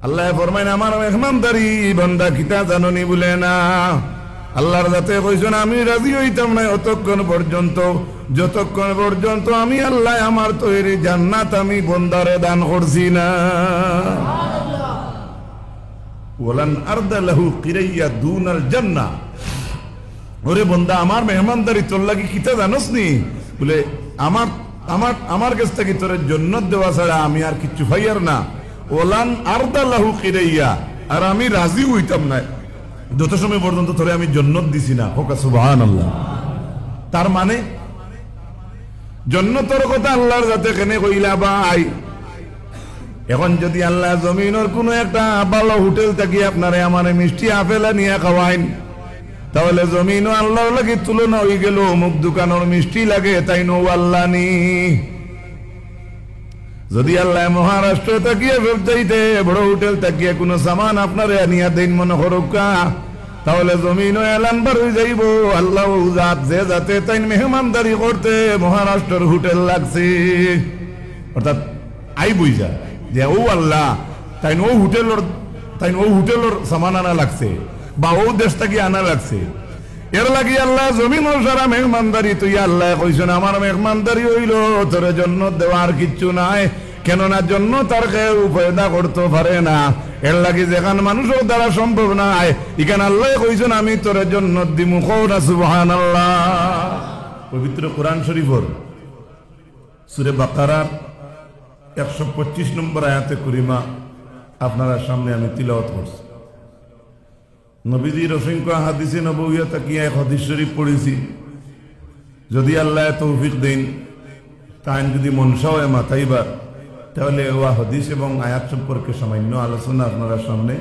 আল্লাহ ফরমাইন আমার মেহমানদারি বান্দা কিতা জাননি বলে না। আল্লাহর যাতে কইছেন আমি রাজি হইতাম না যতক্ষণ পর্যন্ত আমি আল্লাহ আমার তৈরি জান্নাত আমি বন্দারে দান করছি না। ওয়ালান আরদা লাহু কিরাইয়া দুনাল জান্নাহ। ওরে বন্দা আমার মেহমানদারি তোর লাগি কিতা জানোস নি বলে আমার কাছ থেকে তোর জান্নাত দেওয়া ছাড়া আমি আর কিচ্ছু পাইয়ার না। ওলান আরদা লাহু কিরাইয়া, আর আমি রাজি হইতাম না যত সময় পর্যন্ত তোরে আমি জান্নাত দিছি না। হোক সুবহানাল্লাহ। তার মানে জান্নাতের কথা আল্লাহর যাতে কেনে কইলা ভাই। এখন যদি আল্লাহ জমিনের কোনো একটা ভালো হোটেল থেকে আপনারে আমারে মিষ্টি আপেলা নিয়ে খাওয়াইন, তাহলে জমিনও আল্লাহর লাগে তুলনা হয়ে গেল। অমুক দোকানের মিষ্টি লাগে তাই নো আল্লাহ নি। যদি আল্লাহ মহারাষ্ট্র তাকিয়ে ব্যবসায়ীতে বড় হোটেল তাকিয়ে কোনো সামান আপনারে আনিয়া দেন মনে হরকা, তাহলে জমিনও এলান বার হয়ে যাইব আল্লাহ জাত যে যাতে তাই মেহমানদারি করতে মহারাষ্ট্রের হোটেল লাগছে। অর্থাৎ আই বুঝা যে ও আল্লাহ তাই ও হোটেলের সামান আনা লাগছে বা ও দেশ থেকে আনা লাগছে। এর লাগি আল্লাহ জমিন সারা মেহমানদারি তুই আল্লাহ কইছেন আমার মেহমানদারি হইল তোর জন্য দেওয়ার কিচ্ছু নাই। কেননা জন্য তার কেউ পয়দা করতে পারে না। এর লাগি যেখান মানুষের দ্বারা সম্ভব নাই এখানে আল্লাহ কইছেন আমি তোর জন্য দিমু। কওনা সুবহানাল্লাহ। পবিত্র কোরআন শরীফের সূরা বাকারার 125 নম্বর আয়াতে করিমা আপনারা সামনে আমি তিলাওয়াত করছি। নবীজির অসংখ্য হাদিসে নবউইয়া তাকিয়া এক হাদিস শরীফ পড়েছি। যদি আল্লাহ তৌফিক দেন তাই যদি মনসা হয় মাথাইবার, তাহলে ওয়া হাদিস এবং আয়াত সম্পর্কে সামান্য আলোচনা আপনারা সামনে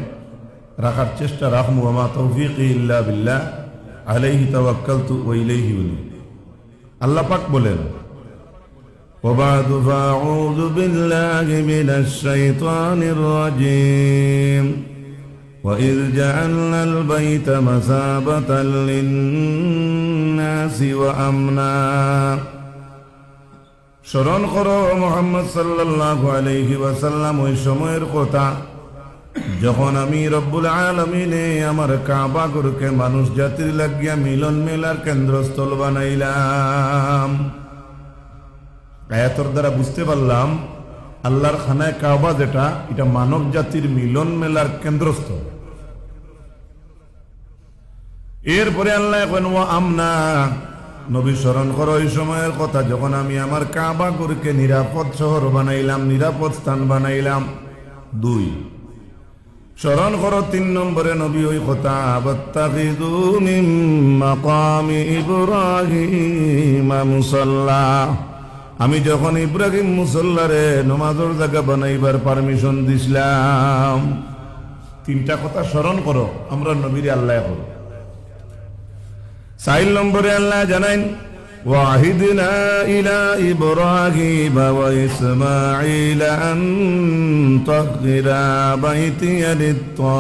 রাখার চেষ্টা রাখবো। ওয়া মা তৌফিকি ইল্লা বিল্লাহ আলাইহি তাওয়াক্কালতু ওয়া ইলাইহি উনি। আল্লাহ পাক বলেন وبعد فأعوذ بالله من الشيطان الرجيم وإذ جعلنا البيت مثابة للناس وأمنا। স্মরণ করো মুহাম্মদ সাল্লাল্লাহু আলাইহি ওয়াসাল্লাম ওই সময়ের কথা যখন আমি রব্বুল আলামিনে আমার কাবা ঘরকে মানুষ জাতির লাগিয়া মিলন মেলার কেন্দ্রস্থল বানাইলাম। আয়াতের দ্বারা বুঝতে পারলাম আল্লাহর খানায় কাবা যেটা এটা মানব জাতির মিলন মেলার কেন্দ্রস্থল। এরপরে আল্লাহ এখন আমনা নবী স্মরণ করো ওই সময়ের কথা যখন আমি আমার কাবা ঘরকে নিরাপদ শহর বানাইলাম, নিরাপদ স্থান বানাইলাম। 2 স্মরণ করো 3 নম্বরে নবী ওই কথা ওয়াত্তাখিযু মিন মাকামি ইব্রাহিম মুসাল্লা। আমি যখন ইব্রাহিম মুসল্লারে নমাজের জায়গা বানাইবার পারমিশন দিছিলাম। 3টা কথা স্মরণ করো আমরা নবীর আল্লাহ করো। 4 নম্বরে আল্লাহ জানাইন ওয়াহিদনা ইলা ইব্রাহিম ওয়া ইসমাঈল আন তাহহিরা বাইতিয়া লিত-তাইফিন।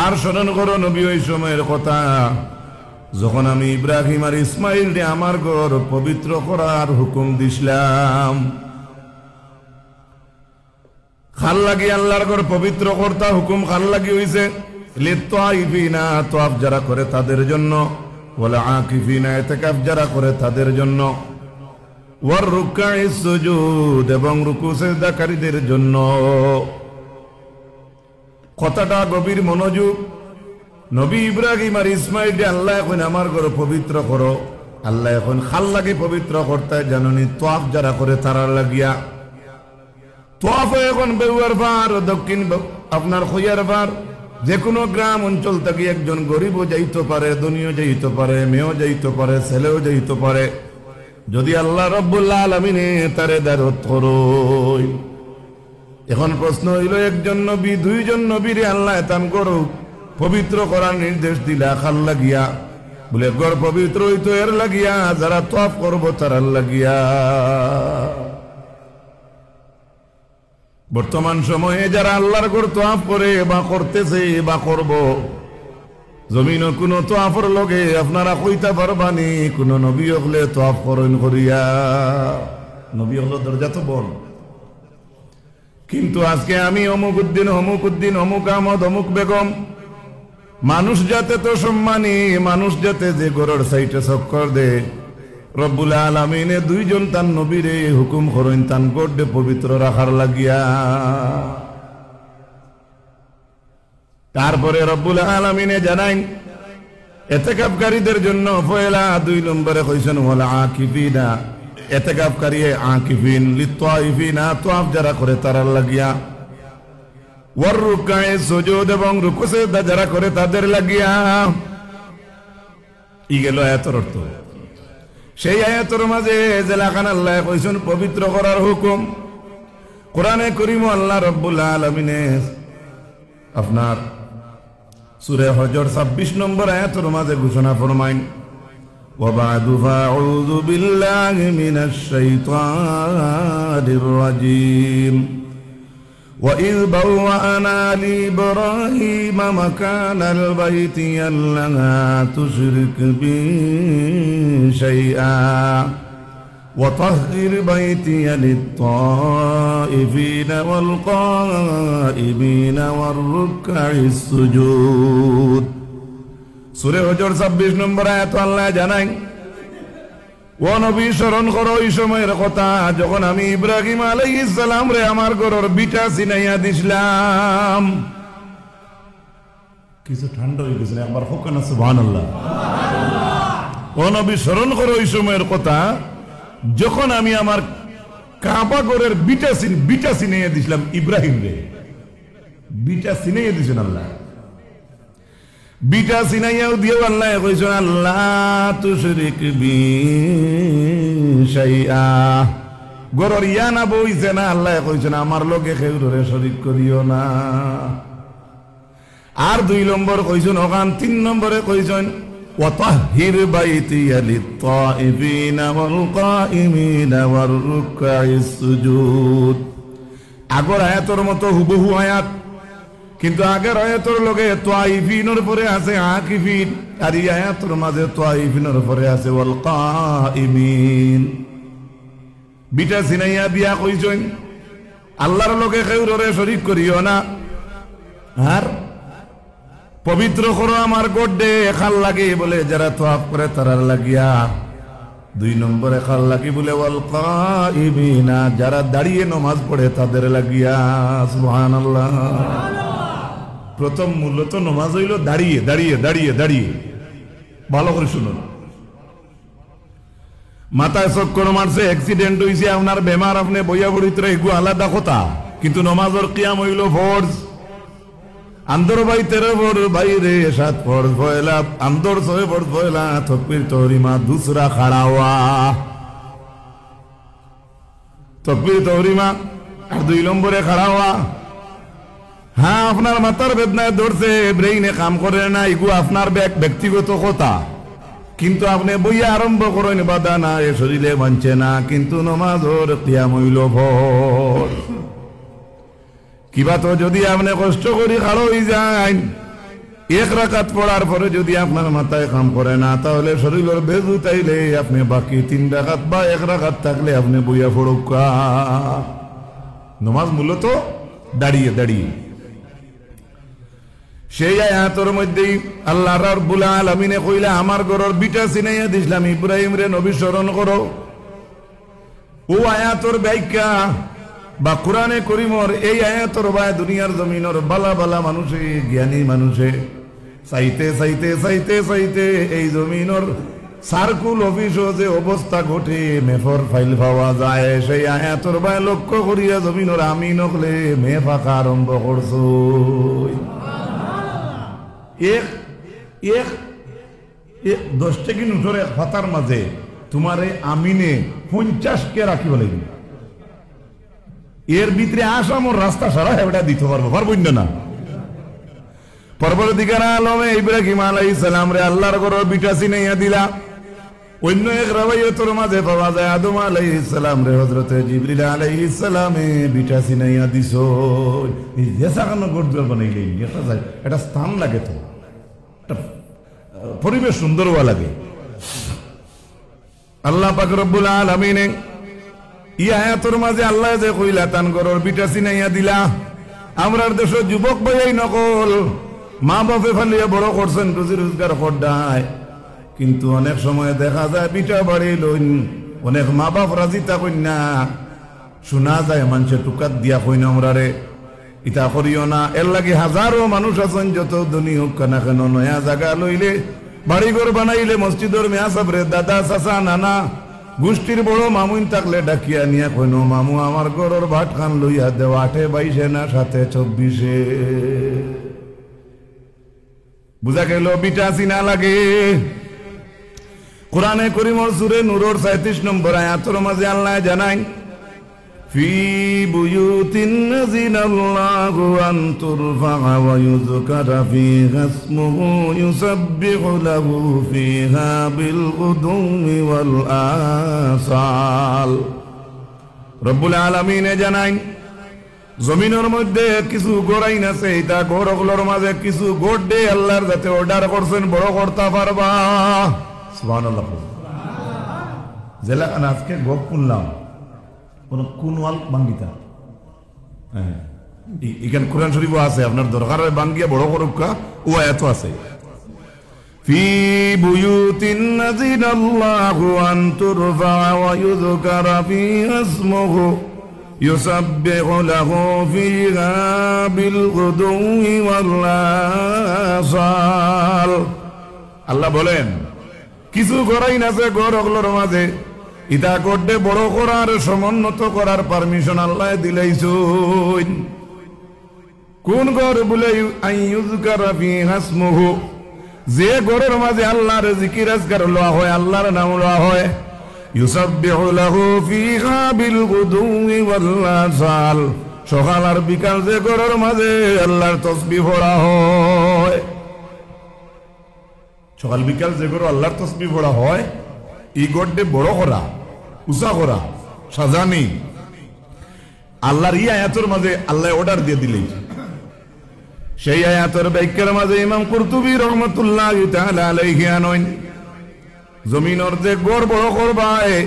আর স্মরণ করো নবী ওই সময়ের কথা যখন আমি ইব্রাহিম আর ইসমাইল রে আমার ঘর পবিত্র করার হুকুম দিছিলাম। খাল লাগি আল্লাহর ঘর পবিত্র করতা হুকুম খাল লাগি হইছে লিত-তাইফিনা, তাওয়াফ যারা করে তাদের জন্য, ওয়াল আকিফিনা ইতিকাফ যারা করে তাদের জন্য, ওয়ার রুকআইস সুজুদ এবং রুকু সিজদাকারীদের জন্য। কথাটা গভীর মনোযোগ। নবী ইব্রাহিম আর ইসমাইল আল্লাহ এখন আমার ঘর পবিত্র করো। আল্লাহ এখন খাল লাগি পবিত্র করতে জাননি তাওয়াফ যারা করে তারা লাগিয়া। তাওয়াফ এখন বেউয়ার পার দক্ষিণ আপনার খইয়ার পার যে কোনো গ্রাম অঞ্চল থেকে একজন গরিবও যাইতে পারে, ধনীও যাইতে পারে, মেয়েও যাইতে পারে, ছেলেও যাইতে পারে, যদি আল্লাহ রব্বুল আলামিন তারে দারত করো। এখন প্রশ্ন হইল একজন নবী 2 জন নবীরে আল্লাহ তান করো পবিত্র করার নির্দেশ দিলা খাল লাগিয়া। বলে গড় পবিত্র হইতো এর লাগিয়া যারা তাওয়াফ করবো তারার লাগিয়া। বর্তমান সময়ে যারা আল্লাহর ঘর তাওয়াফ করে বা করতেছে বা করব, জমিন কোন তাওয়াফের লগে আপনারা কইতা পারবানি কোন নবী হলে তাওয়াফ করেন করিয়া। নবী হলো দরজা তো বল কিন্তু আজকে আমি অমুক উদ্দিন অমুক আহমদ অমুক বেগম, মানুষ যাতে তো সম্মানী, মানুষ যাতে যে গরর সাইটে চক্কর দে, রব্বুল আলামিনে দুইজন তান নবীরে হুকুম করেন তান গড়ে পবিত্র রাখার লাগিয়া। তারপরে রব্বুল আলামিনে জানাই এতেকাফকারীদের জন্য পয়লা 2 নম্বরে কইছেন ওয়াল আকিফিনা, এতেকাফকারী আকিফিন লিত্তাইফিনা, তাওয়াফ যারা করে তারার লাগিয়া, ওয়ার রুকায়ে সুজুদ এবং রুকু সিজদা যারা করে তাদের লাগিয়া। ই গেল আয়াতের অর্থ। সেই আয়াতের মাঝে জেলাখান আল্লাহ কইছেন পবিত্র করার হুকুম। কোরআনে করিম আল্লাহ রব্বুল আলামিনে আপনার সূরা হজর 26 নম্বর আয়াতের মাঝে ঘোষণা ফরমাইন ওয়া বা'দু ফাউযু বিল্লাহি মিনাশ শাইতানির রাজীম وَإِذْ بَوَّأْنَا لِإِبْرَاهِيمَ مَكَانَ الْبَيْتِ أَلَّا تُشْرِكْ بِي شَيْئًا وَطَهِّرْ بَيْتِيَ لِلطَّائِفِينَ وَالْقَائِمِينَ وَالرُّكَّعِ السُّجُودِ। সূরা হজর 26 নম্বর আয়াত আল্লাহ জানায় ও নবী স্মরণ করো ওই সময়ের কথা যখন আমি ইব্রাহিম আলাইহিস সালাম রে আমার ঘরের বিটা সিনাইয়া দিছিলাম। কিছু ঠান্ডা হয়ে গেছে একবার হোক না সুবহানাল্লাহ। ও নবী স্মরণ করো ওই সময়ের কথা যখন আমি আমার কাবা ঘরের বিটা সিনাইয়া দিছিলাম ইব্রাহিম রে। বিটা সিনাইয়া দিছেন আল্লাহ, বিটা সিনাইয়াও দিয়েও আল্লাহ কইছেন আল্লাহ তুশরিক বি শাইআ, গরর ইয়া না বইছে না, আল্লাহ কইছেন আমার লগে কেউরে শরীক করিও না। আর 2 নম্বর কইছেন ওখান 3 নম্বরে কইছেন ওয়া তাহহির বাইতিয়া লিত্তাইফিনা ওয়াল কাইমিনা ওয়ার রুকআইস সুজুদ। আগর আয়াতের মতো হুবহু আয়াত, কিন্তু আগের আয়াতের লগে তাইফিনের পরে আছে আকিফিন, আর এই আয়াতের মাঝে তাইফিনের পরে আছে ওয়াল কাইমিন। বিটা সিনাইয়া দিয়া কইছেন আল্লাহর লগে কেউরে শরীক করিও না, আর পবিত্র করো আমার গড়ে খাল লাগে বলে যারা তাওয়াফ করে তারার লাগিয়া। 2 নম্বরে খাল লাগি বলে ওয়াল কাইমিনা, যারা দাঁড়িয়ে নামাজ পড়ে তাদের লাগিয়া। সুবহানাল্লাহ। প্রথম মূলত নামাজ হইল দাঁড়িয়ে দাঁড়িয়ে দাঁড়িয়ে দাঁড়িয়ে। ভালো করে শুনুন, মাথায় চক্কর মারছে, অ্যাক্সিডেন্ট হয়েছে, আপনার বেমার, আপনি বইয়া পড়িতে এগুলো আলাদা কথা, কিন্তু নমাজের কিয়াম হইল ফরজ। আন্দর ভাই 13 ফরজ, বাইরে 7 ফরজ পয়লা, আন্দর 6 ফরজ পয়লা, তকবীর তহরিমা দুসরা খাড়া হওয়া, তকবীর তহরিমা আর 2 নম্বরে খাড়া হওয়া। হ্যাঁ, আপনার মাথার বেদনায় ধরছে, ব্রেইনে কাম করে না, এগুলো আপনার ব্যক্তিগত কথা, কিন্তু আপনি বইয়া আরম্ভ করেন বাধা না, এ শরীরে মানছে না, কিন্তু নমাজর কিয়াম হইল ফরজ। কিবা তো যদি আপনি কষ্ট করি খাড়ো হয়ে যান, 1 রাকাত পড়ার পরে যদি আপনার মাথায় কাম করে না, তাহলে শরীরের বেজু তাইলে আপনি বাকি 3 রাকাত বা 1 রাকাত থাকলে আপনি বইয়া পড়ুকা। নমাজ মূলত দাঁড়িয়ে দাঁড়িয়ে। সেই আয়াতের মধ্যেই আল্লাহ রাব্বুল আলামিনে কইলা আমার ঘরের বিটা সিনাইয়া দিছিলাম ইব্রাহিম রে, নবী স্মরণ করো। ও আয়াতের ব্যাখ্যা বা কোরআনে করিমর এই আয়াতের ভাই দুনিয়ার জমিনের বালা বালা মানুষে, জ্ঞানী মানুষে চাইতে চাইতে চাইতে চাইতে এই জমিনের সার্কুল অফিসও যে অবস্থা ঘটে, মেফর ফাইল পাওয়া যায়, সেই আয়াতের ভাই লক্ষ্য করিয়া জমিনের আমি নকলে মে ফাঁকা আরম্ভ করছো। এক 10 টাকি নোটর এক ফাতার মাঝে তোমার আমিনে 50 কে রাখিব লাগবে। এর ভিতরে আসামর রাস্তা সারা এটা দিতে পারবো না। পরবর্তীকার আলমে ইব্রাহিম আলাইহিস সালাম রে আল্লাহর ঘরের বিটা সিনাইয়া দিলা। অন্য এক রাওয়ায়াতের মাঝে পাওয়া যায় আদম আলাইহিস সালাম রে হযরতে জিবরিল আলাইহিস সালামে বিটা সিনাইয়া দিছো। এই যেসাখানো গড়দুয়ার বানাইলে এটা স্থান লাগে, তো পরিবেশ সুন্দর হওয়া লাগে। আল্লাহ পাক রব্বুল আলামিন ই আয়াতর মাঝে আল্লাহ যে কইলা তান গরর বিটা চিনাইয়া দিলা। আমরার দেশের যুবক বইয়াই নকল মা বাপে ফালিয়া বড় করছেন, রুজি রোজগার করডায়, কিন্তু অনেক সময় দেখা যায় বিটা বাড়ি লইন অনেক মা বাপ রাজি থাকেন না, শোনা যায় মানুষে টুকাত দিয়া কইন আমরারে ইটা করিও না। এর লাগে হাজারো মানুষ আছেন যত ধনী হোক না কেন, নয়া জায়গা লইলে বাড়িঘর বানাইলে মসজিদর মেয়া সাবরে দাদা চাচা নানা গোষ্ঠীর বড় মামুন থাকলে ডাকিয়া নিয়া কইন মামু আমার গরর ভাত খান লইয়া দেও 8 22 না 7 24। বুঝা গেল বিটা চিনা লাগে। কোরআনে করিমর সূরা নূরের 37 নম্বর আয়াতের মাঝে আল্লাহ জানায় ফি বুয়ুতিন নাযিনাল্লাহু আন তুরফা ওয়া ইউযকারা ফিহা ইসমুহু ইউসাব্বিহু লাহু ফিহা বিল গুদুমি ওয়াল আসাল। রব্বুল আলামিন জানায় জমিনের মধ্যে কিছু গোড়াইন আছে, এটা গোড়গুলোর মাঝে কিছু গোড় দে আল্লাহর যাতে অর্ডার করছেন বড় করতে পারবা। সুবহানাল্লাহ। জেলা আজকে গোপ শুনলাম কোন কুনওয়াল বাঙ্গিতা, হ্যাঁ এখানে কোরআন শরীফ আছে, আপনার দরকার বাঙ্গিয়া বড় করুকা ও এত আছে। ফি বুয়ুতিন নাযিনাল্লাহু আন তুরফা ওয়া ইউযকারা ফিহা ইসমুহু ইউসাব্বিহু লাহু ফিহা বিল গুদুই ওয়াল আসাল। আল্লাহ বলেন কিছু গড়াইন আছে গড়গুলোর মাঝে ইটা করতে বড় করার সমুন্নত করার পারমিশন আল্লাহ দিলাইছেন। কোন গড় বলে আইয়ুযকারা ফিহা ইসমুহু, যে গড়ের মাঝে আল্লাহর জিকির আজকার লওয়া হয়, আল্লাহর নাম লওয়া হয়, ইউসাব্বিহু লাহু ফিহা বিল গুদুই ওয়াল আসাল, সকাল আর বিকাল যে গড়ের মাঝে আল্লাহর তাসবিহ পড়া হয়, সকাল বিকাল যে গড় আল্লাহর তাসবিহ পড়া হয়, এই গড়ে বড় করা উঁচা করা সাজানি আল্লাহর এই আয়াতের মাঝে আল্লাহ অর্ডার দিয়ে দিলেন। সেই আয়াতের ব্যাখ্যার মাঝে ইমাম কুরতুবী রাহমাতুল্লাহি তাআলা আলাইহি আনয়ন জমিনের যে গড় বড় করবায়,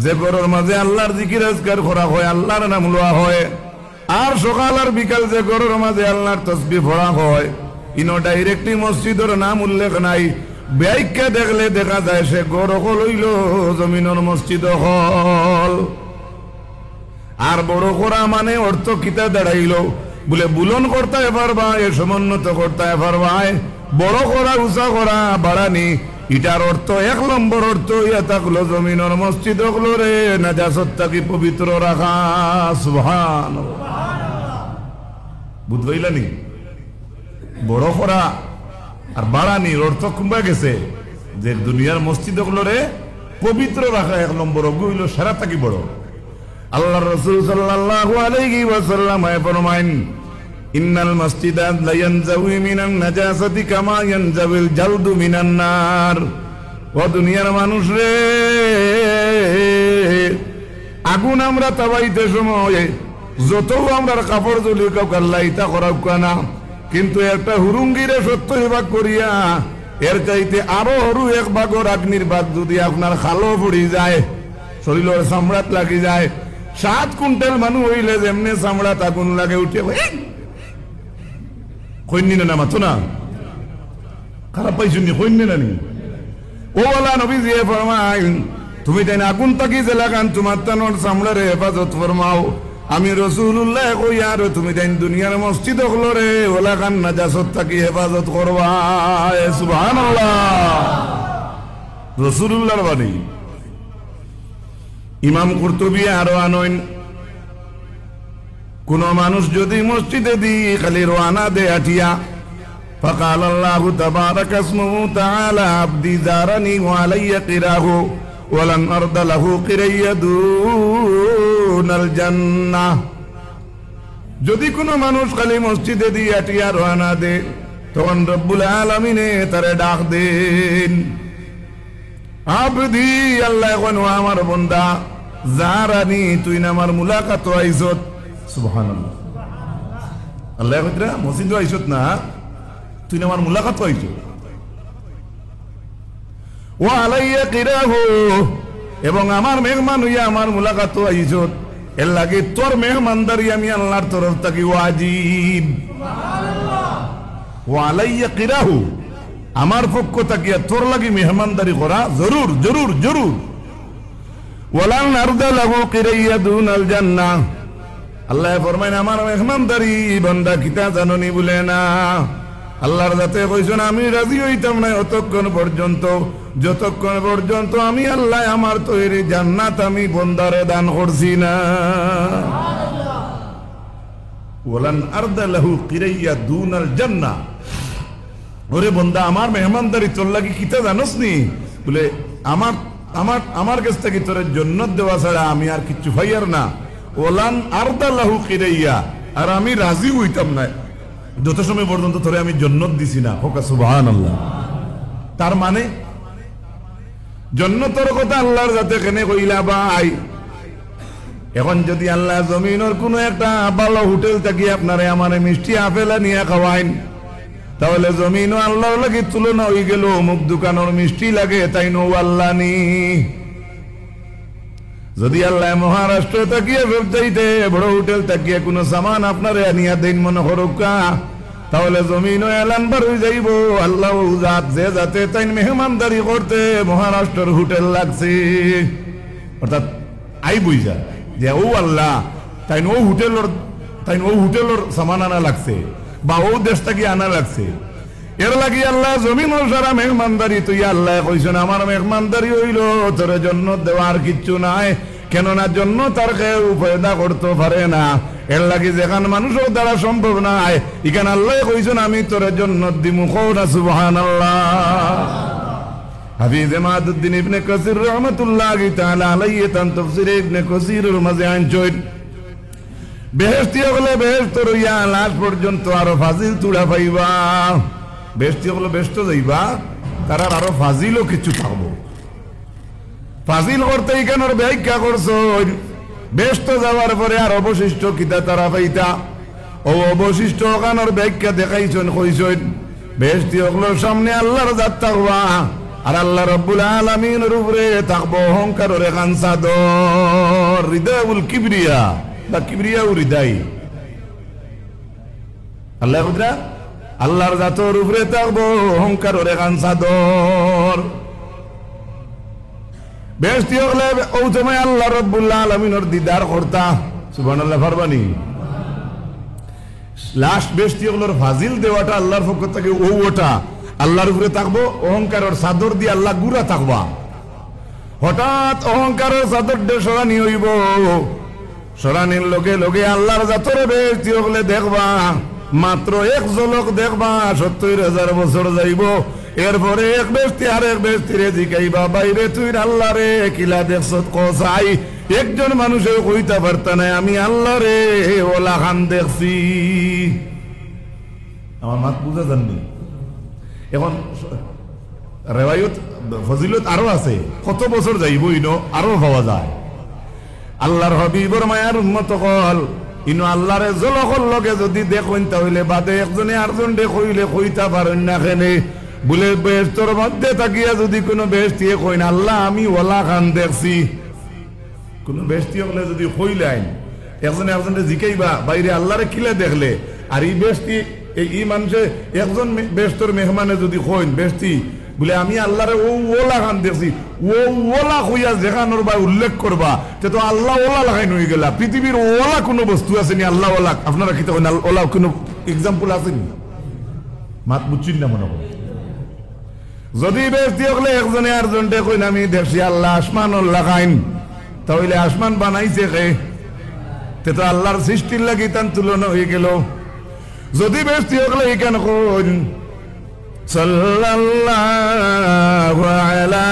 যে গড়ের মাঝে আল্লাহর জিকির আজকার করা হয়, আল্লাহর নাম লওয়া হয়, আর সকাল আর বিকাল যে গড়ের মাঝে আল্লাহর তাসবিহ পড়া হয়, ইনো ডাইরেক্টলি মসজিদের নাম উল্লেখ নাই। ব্যাখ্যা দেখলে দেখা যায় সে গড় হইল জমিনের মসজিদ হল। আর বড় করা মানে অর্থ কিতা দাঁড়াইল বলে বুলন করতে পারবা, এ সমুন্নত করতে পারবা, বড় করা উঁচা করা বাড়ানি, ইটার অর্থ 1 নম্বর অর্থ ইয়া থাকলো জমিনের মসজিদ হলো রে নাজাসত থাকি পবিত্র রাখা। সুবহানাল্লাহ। বুঝবাইলানি বড় করা আর বাড়ানির অর্থ কুম্বা গেছে যে দুনিয়ার মসজিদ গুলোরে পবিত্র রাখা 1 নম্বর হইল সারা থাকি বড়। আল্লাহ রাসূল সাল্লাল্লাহু আলাইহি ওয়াসাল্লাম ফরমায়েন ইন্নাল মাসজিদা লা ইয়ানজাউই মিনান নাজাসাতি কামা ইয়ানজাউল জালদু মিনান নার। ও দুনিয়ার মানুষ রে, আগুন আমরা তাবাইতে সময় যত আমরা কাপড় জ্বলি কাউকে লাইতা করাও না, কিন্তু একটা হুরুঙ্গিরে 70 ভাগ করিয়া এর চাইতে আরো হরু 1 ভাগর আগ্নির ভাগ যদি আপনার খালো পড়ি যায়, শরীরের চামড়াত লাগি যায়, 7 কুইন্টাল মানুষ হইলে যেমনি চামড়াত আগুন লাগে উঠে কইনি না মাতো না খারাপ পাইছুনি কইনি না নি ও ওয়ালা নবী জি ফরমায় তুমি তাই আগুন তাকি যে লাগান তোমার তানোর চামড়ার হেফাজত ফরমাও। আমি রাসূলুল্লাহ কই আর তুমি তাই দুনিয়ার মসজিদ হলো রে ওলা খান নাজাসত তাকি হেফাজত করবা। সুবহানাল্লাহ। রাসূলুল্লাহর বাণী। ইমাম কুরতুবী আরো আনয়ন কোন মানুষ যদি মসজিদে দি খালি রওনা দে আটিয়া فقال الله تبارك اسمه تعالى عبدي زارني وعلي قراه ولن أرض له قري دون الجنة। যদি কোন মানুষ খালি মসজিদে দি আটিয়া রওনা দে তখন রব্বুল আলামিনে তারে ডাক দেন আবদি, আল্লাহ কোন আমার বান্দা জারানি তুই না আমার মুলাকাত আইছত। সুবহানাল্লাহ। আল্লাহ কইরা মসজিদে আইছত না, তুই না আমার মুলাকাত আইছ। ওয়া আলাইয়া কিরাহু এবং আমার মেহমান হইয়া আমার মুলাকাত আইছ, এর লাগে তোর মেহমানদারি আমি আল্লাহর তরফ থেকে ওয়াজিব, ওয়া আলাইয়া কিরাহু, আমার পক্ষ থেকে তোর লাগি মেহমানদারি করা জরুর জরুর জরুর। ওয়ালান আরদা লাহু কিরাইয়া দুনাল জান্নাহ, আল্লাহ ফরমায় আমার মেহমানদারি বান্দা কিতা জাননি বলে না, আল্লাহর যাতে কইছেন আমি রাজি হইতাম না যতক্ষণ পর্যন্ত আমি আল্লাহ আমার তৈরি জান্নাত আমি বন্দারে দান করছি না। ওয়ালান আরদা লাহু কিরাইয়া দুনাল জান্নাহ, ওরে বন্দা আমার মেহমানদারি তোর লাগি কিতা জানোস নি বলে আমার আমার আমার কাছ থেকে তোর জান্নাত দেওয়া ছাড়া আমি আর কিচ্ছু পাইয়ার না। ওলান আরদা লাহু কিরাইয়া, আর আমি রাজি হইতাম না যত সময় পর্যন্ত তোরে আমি জান্নাত দিছি না। হোক সুবহানাল্লাহ। তার মানে জান্নাতের কথা আল্লাহর যাতে কেনে কইলা ভাই, এখন যদি আল্লাহ জমিনের কোনো একটা ভালো হোটেল থেকে আপনারে আমারে মিষ্টি আপেলা নিয়ে খাওয়াইন, তাহলে জমিনও আল্লাহর লাগে তুলনা হয়ে গেল, অমুক দোকানের মিষ্টি লাগে তাই নো আল্লাহ নি। যদি আল্লাহ মহারাষ্ট্র তাকিয়ে ব্যবসায়ীতে বড় হোটেল তাকিয়ে কোনো সামান আপনারে আনিয়া দেন মনে হরকা, তাহলে জমিনও এলান বার হয়ে যাইব আল্লাহ জাত যে যাতে তাই মেহমানদারি করতে মহারাষ্ট্রের হোটেল লাগছে, অর্থাৎ আই বুঝা যে ও আল্লাহ তাই ও হোটেলের সামান আনা লাগছে বা ও দেশ থেকে আনা লাগছে, এর লাগি আল্লাহ জমিন সারা মেহমানদারি তুই আল্লাহ কইছেন আমার মেহমানদারি হইল তোর জন্য দেওয়ার কিচ্ছু নাই, কেননা জন্য তার কেউ পয়দা করতে পারে না, এর লাগি যেখান মানুষের দ্বারা সম্ভব নাই এখানে আল্লাহ কইছেন আমি তোর জন্য দিমু। কওনা সুবহানাল্লাহ। হাফিজ ইমাদউদ্দিন ইবনে কাসির রাহমাতুল্লাহি তাআলা আলাইহি তান তাফসীরে ইবনে কাসিরের মাঝে আনছেন বেহেশতি হলে বেহেশত রইয়া লাশ পর্যন্ত আরো ফাজিল তুড়া পাইবা, বেহেশতি হলে বেহেশত যাইবা তার আরো ফাজিলও কিছু থাকবো। ফাজিল করতে এখানের ব্যাখ্যা করছো, বেহেশত যাওয়ার পরে আর অবশিষ্ট কিতা তারা পাইতা, ও অবশিষ্ট ওখানের ব্যাখ্যা দেখাইছেন কইছেন বেহেশতি হলোর সামনে আল্লাহর জাত থাকবা, আর আল্লাহ রাব্বুল আলামিনের উপরে থাকবো অহংকারের এখান চাদর, হৃদয়ুল কিবরিয়া বা কিবরিয়া হৃদয়। আল্লাহর জাতের উপরে থাকবো অহংকারের এখান চাদর। বেহেশতি হলে ও সময় আল্লাহ রাব্বুল আলামিনের দিদার করতা, সুবহানাল্লাহ পারবানি। লাস্ট বেহেশতি হলোর ফাজিল দেওয়াটা আল্লাহর পক্ষ থেকে ওটা আল্লাহর উপরে থাকবো অহংকারের চাদর দিয়ে আল্লাহ গুড়া থাকবা। হঠাৎ অহংকারের চাদর দিয়ে সরানি হইব, সরানির লগে লগে আল্লাহর জাতর বেহেশতি হলে দেখবা মাত্র এক ঝলক দেখবা ৭০,০০০ বছর যাইব, এরপরে এক বেহেশতি আর এক বেহেশতিরে জিকাইবা বাইরে তুই আল্লাহ রে কিলা দেখছ কসাই, একজন মানুষের কইতে পারতা নাই আমি আল্লাহ রে ওলা খান দেখছি। আমার মাত বুঝা জাননি। এখন রেওয়ায়ত ফজিলত আরো আছে, কত বছর যাইব ইনো আরো পাওয়া যায়। আল্লাহর হাবিবর মায়ার উম্মত হল ইনো আল্লাহরে জলকর লগে যদি দেখুন তাহলে বাদে একজনে আরেকজন দেখইলে কইতা পারেন না কেনে বলে বেহেশতর মধ্যে থাকিয়া যদি কোনো বেহেশতি কই না আল্লাহ আমি ওলা খান দেখছি, কোন বেহেশতি হলে যদি কইলেন একজনে একজনে জিকাইবা বাইরে আল্লাহরে কিলা দেখলে, আর এই বেহেশতি এই মানুষে একজন বেহেশতর মেহমানে যদি কইন বেহেশতি বলে আমি আল্লাহরে ও ওলা খান দেখছি, ও ওলা হইয়া যেখানোর বা উল্লেখ করবা তো আল্লাহ ওলা লাগাই নই গেলা। পৃথিবীর ওলা কোনো বস্তু আছে নি আল্লাহ ওলা? আপনারা কি তখন ওলা কোনো এক্সাম্পল আছে নি? মাত বুঝছেন না মনে করেন। যদি বেহেশতি হলে একজনে আরেকজন কইন আমি দেখছি আল্লাহ আসমান লাগাইন, তাহলে আসমান বানাইছে কে? তো আল্লাহর সৃষ্টির লাগি তান তুলনা হয়ে গেল। যদি বেহেশতি হলে এখানে কইন সাল্লাল্লাহু আলা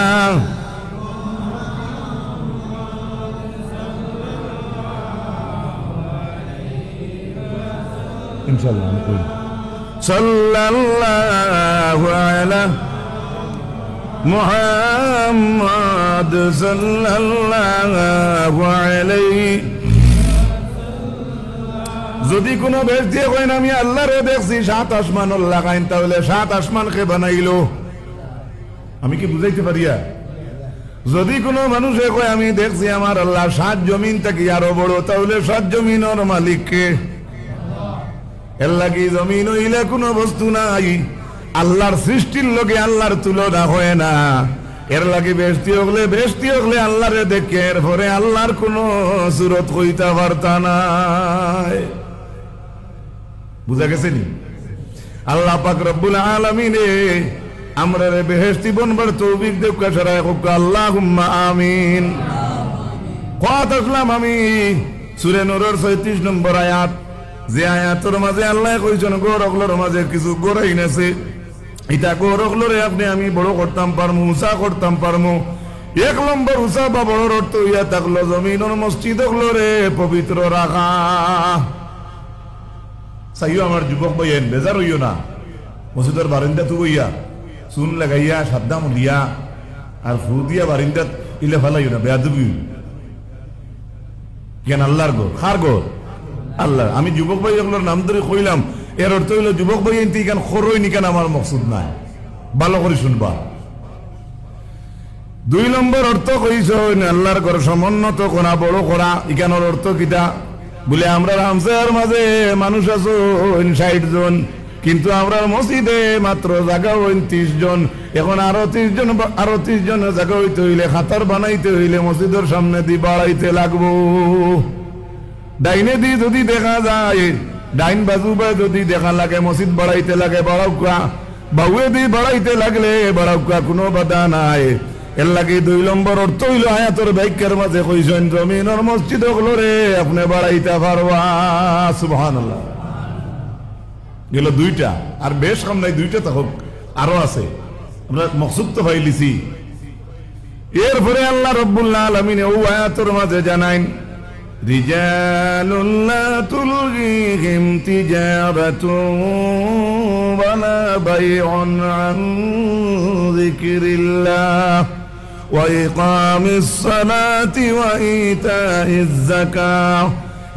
ইনশাআল্লাহ আমি কই সাল্লাল্লাহু আলা মুহাম্মদ সাল্লাল্লাহু আলাইহি। যদি কোনো বেশ দিয়ে কইন আমি আল্লাহরে দেখছি ৭ আসমান লাগাইন, তাহলে ৭ আসমানকে বানাইলো। আমি কি বুঝাইতে পারিয়া? যদি কোনো মানুষে কয় আমি দেখছি আমার আল্লাহ 7 জমিন থেকে আরো বড়, তাহলে 7 জমিনের মালিক কে? এর লাগি জমিন হইলে কোনো বস্তু নাই, আল্লাহর সৃষ্টির লগে আল্লাহর তুলনা হয় না। এর লাগে বেশতি হলে আল্লাহরে দেখে এরপরে আল্লাহর কোন সুরত হইতে পারতা নাই। বুঝা গেছে নি? আল্লাহ পাক রব্বুল আলামিনে আমরা রে বেহেশতি বনবার তৌফিক দেব কাশরায় হোক, আল্লাহুম্মা আমিন। কত আসলাম আমি সূরা নূরের 36 নম্বর আয়াত, যে আয়াতের মাঝে আল্লাহ কইছেন গোরগলোর মাঝে কিছু গোরাই নেছে, এটা গোরগলোরে আপনি আমি বড় করতাম পারমু, উঁচা করতাম পারমু। 1 নম্বর উঁচা বা বড় অর্থ ইয়া থাকলো জমিনের মসজিদ গুলোরে পবিত্র রাখা। সাইও আমার যুবক ভাইয়েন, বেজার হইও না, মসজিদের বারিন্দা তু বইয়া চুন লাগাইয়া সাবধান দিয়া আর ফু দিয়া বারিন্দাত ইলে ফেলাইও না, বেয়াদবি কেন? আল্লাহর গো, খার গো আল্লাহ। আমি যুবক ভাই এগুলোর নাম ধরে কইলাম, এর অর্থ হইল যুবক ভাই এনতি কেন খরই নি, কেন আমার মকসুদ নাই, ভালো করে শুনবা। 2 নম্বর অর্থ কইছ আল্লাহর ঘর সমুন্নত করা, বড় করা। ইকানোর অর্থ কিটা বলে, আমরা রামসার মাঝে মানুষ আছো 60 জন, কিন্তু আমরা মসজিদে মাত্র জায়গা 29 জন। এখন আরো 30 জন জায়গা হইতে হইলে, খাতার বানাইতে হইলে মসজিদের সামনে দি বাড়াইতে লাগবো। ডাইনে দি যদি দেখা যায়, ডাইন বাজু বা যদি দেখা লাগে মসজিদ বাড়াইতে লাগে বাড়াউকা, বাউয়ে দি বাড়াইতে লাগলে বাড়াউকা, কোনো বাধা নাই। এর লাগে 2 নম্বর অর্থ হইল আয়াতের বাক্যের মাঝে কইছেন জমিনের মসজিদ গুলোরে আপনি বাড়াইতে পারবা। সুবহানাল্লাহ। গেল 2টা, আর বেশ কম নাই, 2টা তো হোক, আরো আছে, আমরা মকসুদ তো পাইলিছি। এরপরে আল্লাহ রব্বুল আলামিন ও আয়াতের মাঝে জানাইন, রিজালুন লা তুলহিহিম তিজারাতুন ওয়ালা বাইউন আন যিকরিল্লাহ ওয়া ইকামিস সালাতি ওয়া ইতাইজ যাকাহ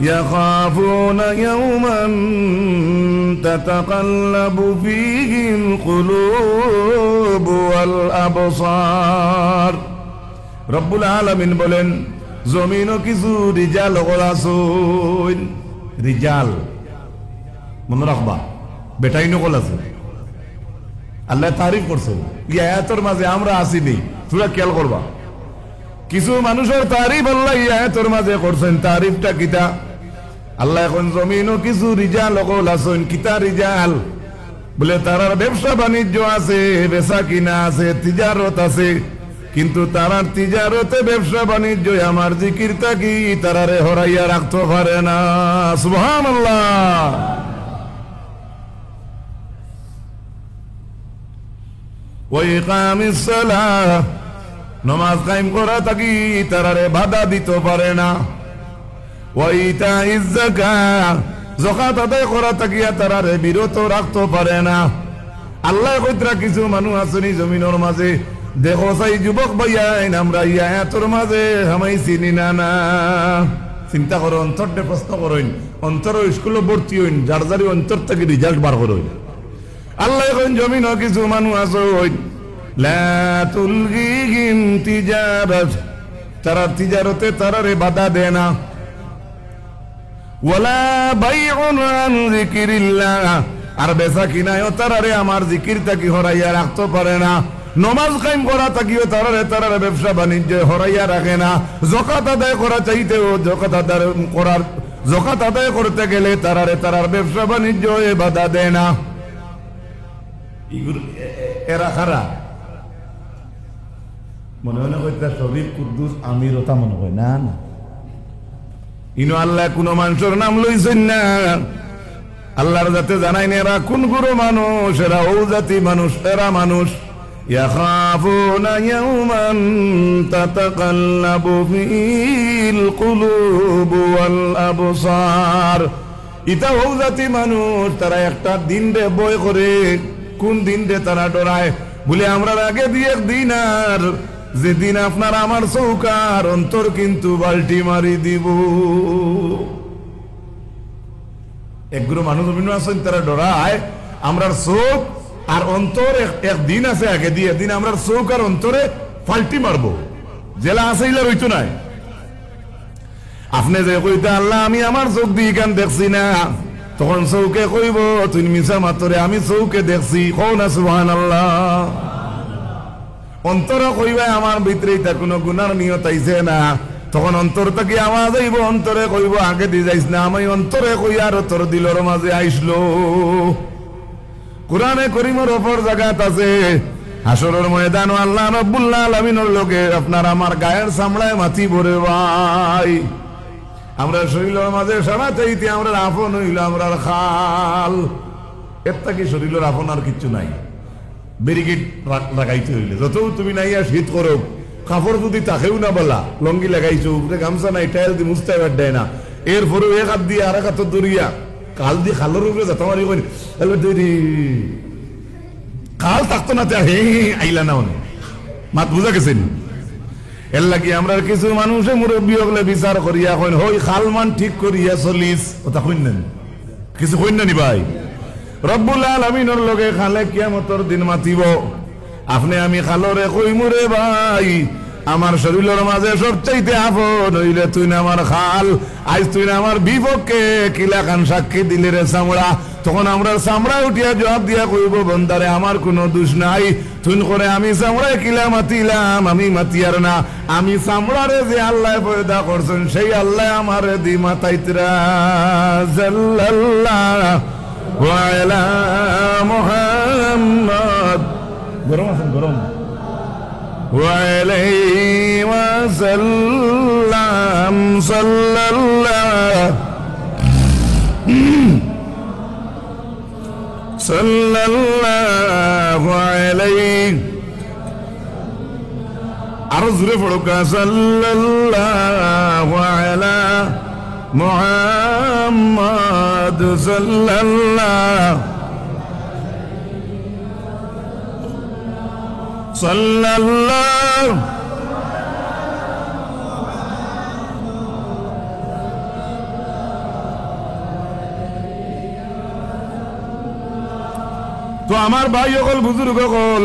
ইয়াখাফুনা ইয়াওমান তাতাকাল্লাবু ফীহিল কুলুব ওয়াল আবসার। রব্বুল আলামিন বলেন, জমিনও কিছু রিজাল আছে, রিজাল মনে রাখবা, বেটাই নকল আছে। আল্লাহ তারিফ করছে, এই আয়াতের মাঝে আমরা আসিনি, তোরা খেয়াল করবা। কিছু মানুষের তারিফ আল্লাহ এই আয়াতের মাঝে করছেন। তারিফটা কিতা? আল্লাহ এখন জমিনও কিছু রিজাল অকল আছেন। কিতা রিজাল? বলে তারার ব্যবসা বাণিজ্য আছে, বেচা কিনা আছে, তিজারত আছে, কিন্তু তারার তিজারতে ব্যবসা বাণিজ্য আমার জিকিরটা কি তারারে হরাইয়া রাখতে পারে না। সুবহানাল্লাহ। ওয়া ইকামিস সালাহ, নামাজ কায়েম করা থাকি তারারে বাধা দিতে পারে না। ওয়া ইতাইজ যাকাত, যাকাত আদায় করা থাকিয়া তারারে বিরত রাখতে পারে না। আল্লাহ কইতরা কিছু মানুষ আছেনি জমিনের মাঝে, দেখো সাই যুবক ভাইয়া, আমরা ইয়াতের মাঝে হামাই চিনি না। না চিন্তা করো, অন্তরটা প্রশ্ন করেন, অন্তর স্কুলে ভর্তি হইন, যার যারি অন্তর থেকে রেজাল্ট বার করইন। আল্লাহ এখন জমিন কিছু মানুষ আছে, লা তুলহিহিম তিজারাত, তারা তিজারতে তারারে বাধা দেয় না। ওয়ালা বাইউন আন যিকরিল্লাহ, আর বেচা কিনায়ও তারারে আমার জিকিরটা কি হরাইয়া রাখতে পারে না। নমাজ কায়েম করা থাকিও তারারে ব্যবসা বাণিজ্য হরাইয়া রাখে না। যাকাত আদায় করা চাইতেও যাকাত আদায় করতে গেলে তারার ব্যবসা বাণিজ্য বাধা দেয় না। এরা খারা মনে হয় না কইতা শরীফ কুদ্দুস আমিরতা মনে হয় না। না, ইনো আল্লাহ কোন মানুষের নাম লইছেন না, আল্লাহর যাতে জানাই না এরা কোন গুরু মানুষ, এরা ও জাতি মানুষ, এরা মানুষ। ইয়াখাফুনা ইয়াওমান তাতাকাল্লাবু ফীল কুলুব ওয়াল আবসার। ইতা ও জাতি মানুষ, তারা একটা দিন রে বয় করে। কোন দিন রে তারা ডরায়? বলে আমরা আগে দিয়ে একদিন, আর যেদিন আপনার আমার চৌকার অন্তর কিন্তু বাল্টি মারি দিব। একগুলো মানুষ অভিন্ন আছেন, তারা ডরায় আমরা চোখ আর অন্তর একদিন আছে আগে দিয়ে, দিন আমরা চৌক আর অন্তরে ফাল্টি মারবো। জেলা আসাইলে রইতো নাই। আপনি যে কইতে আল্লাহ আমি আমার চোখ দিয়ে কান দেখছি না, তখন চৌকে কইব তুই মিছা মাতরে আমি চৌকে দেখছি, কও না সুবহানাল্লাহ। অন্তর কইবা আমার ভিতরে তা কোনো গুনার নিয়ত আইছে না, তখন অন্তর থেকে আওয়াজ আইব, অন্তরে কইব আগে দিয়ে যাইস না, আমি অন্তরে কই আর তোর দিলর মাঝে আইসলো। কুরআনে করিমের ওপর জায়গাত আছে হাসরের ময়দান আল্লাহ রাব্বুল আলামিনের লগে আপনার আমার গায়ের চামড়ায় মাটি ভরে ভাই। আমরা শরীরের মাঝে সারা চাইতে আমরা আপন হইল আমরা খাল, এর থেকে শরীরের আপন আর কিচ্ছু নাই। ব্যারিকেড লাগাইতে হইলে যত তুমি নাইয়া শীত করো, কাপড় যদি তাকেও না বলা, লঙ্গি লাগাইছো, গামছা নাই, টাইল দিয়ে মুস্তাই দেয় না, এরপরেও এক হাত দিয়ে আর এক হাত দরিয়া কাল দিয়ে খালের উপরে যাতে মারি করি কাল থাকতো না, হে আইলা না অনেক মাত বুঝা গেছেন। এর লাগি আমরা কিছু মানুষে মুরব্বী হলে বিচার করিয়া কইন হই খাল মান ঠিক করিয়া চলিস, ওটা কইন কিছু কইন না নি ভাই। রব্বুল আলামিনের লগে খালে কিয়ামতের দিন মাতিব, আপনি আমি খালরে কইমুরে ভাই আমার শরীরের মাঝে সবচাইতে আপন হইলে তুই না আমার খাল, আজ তুই না আমার বিপক্ষে কিলা খান সাক্ষী দিলে রে চামড়া। তখন আমরা চামড়ায় উঠিয়া জবাব দিয়া কইব বন্দারে আমার কোনো দোষ নাই, তুই করে আমি চামড়ায় কিলা মাতিলাম, আমি মাতিয়ার না, আমি চামড়ারে যে আল্লাহ পয়দা করছেন সেই আল্লাহ আমার দি মাতাইতরা। সাল্লাল্লাহু আলা মুহাম্মদ, গরম আছেন গরম, وعليه وسلم صلى الله عليه আরো জোরে পড়ুকা সাল্লাল্লাহু আলা মুহাম্মদ সাল্লাল্লাহু সাল্লাল্লাহু। তো আমার ভাই সকল বুজুর্গ সকল,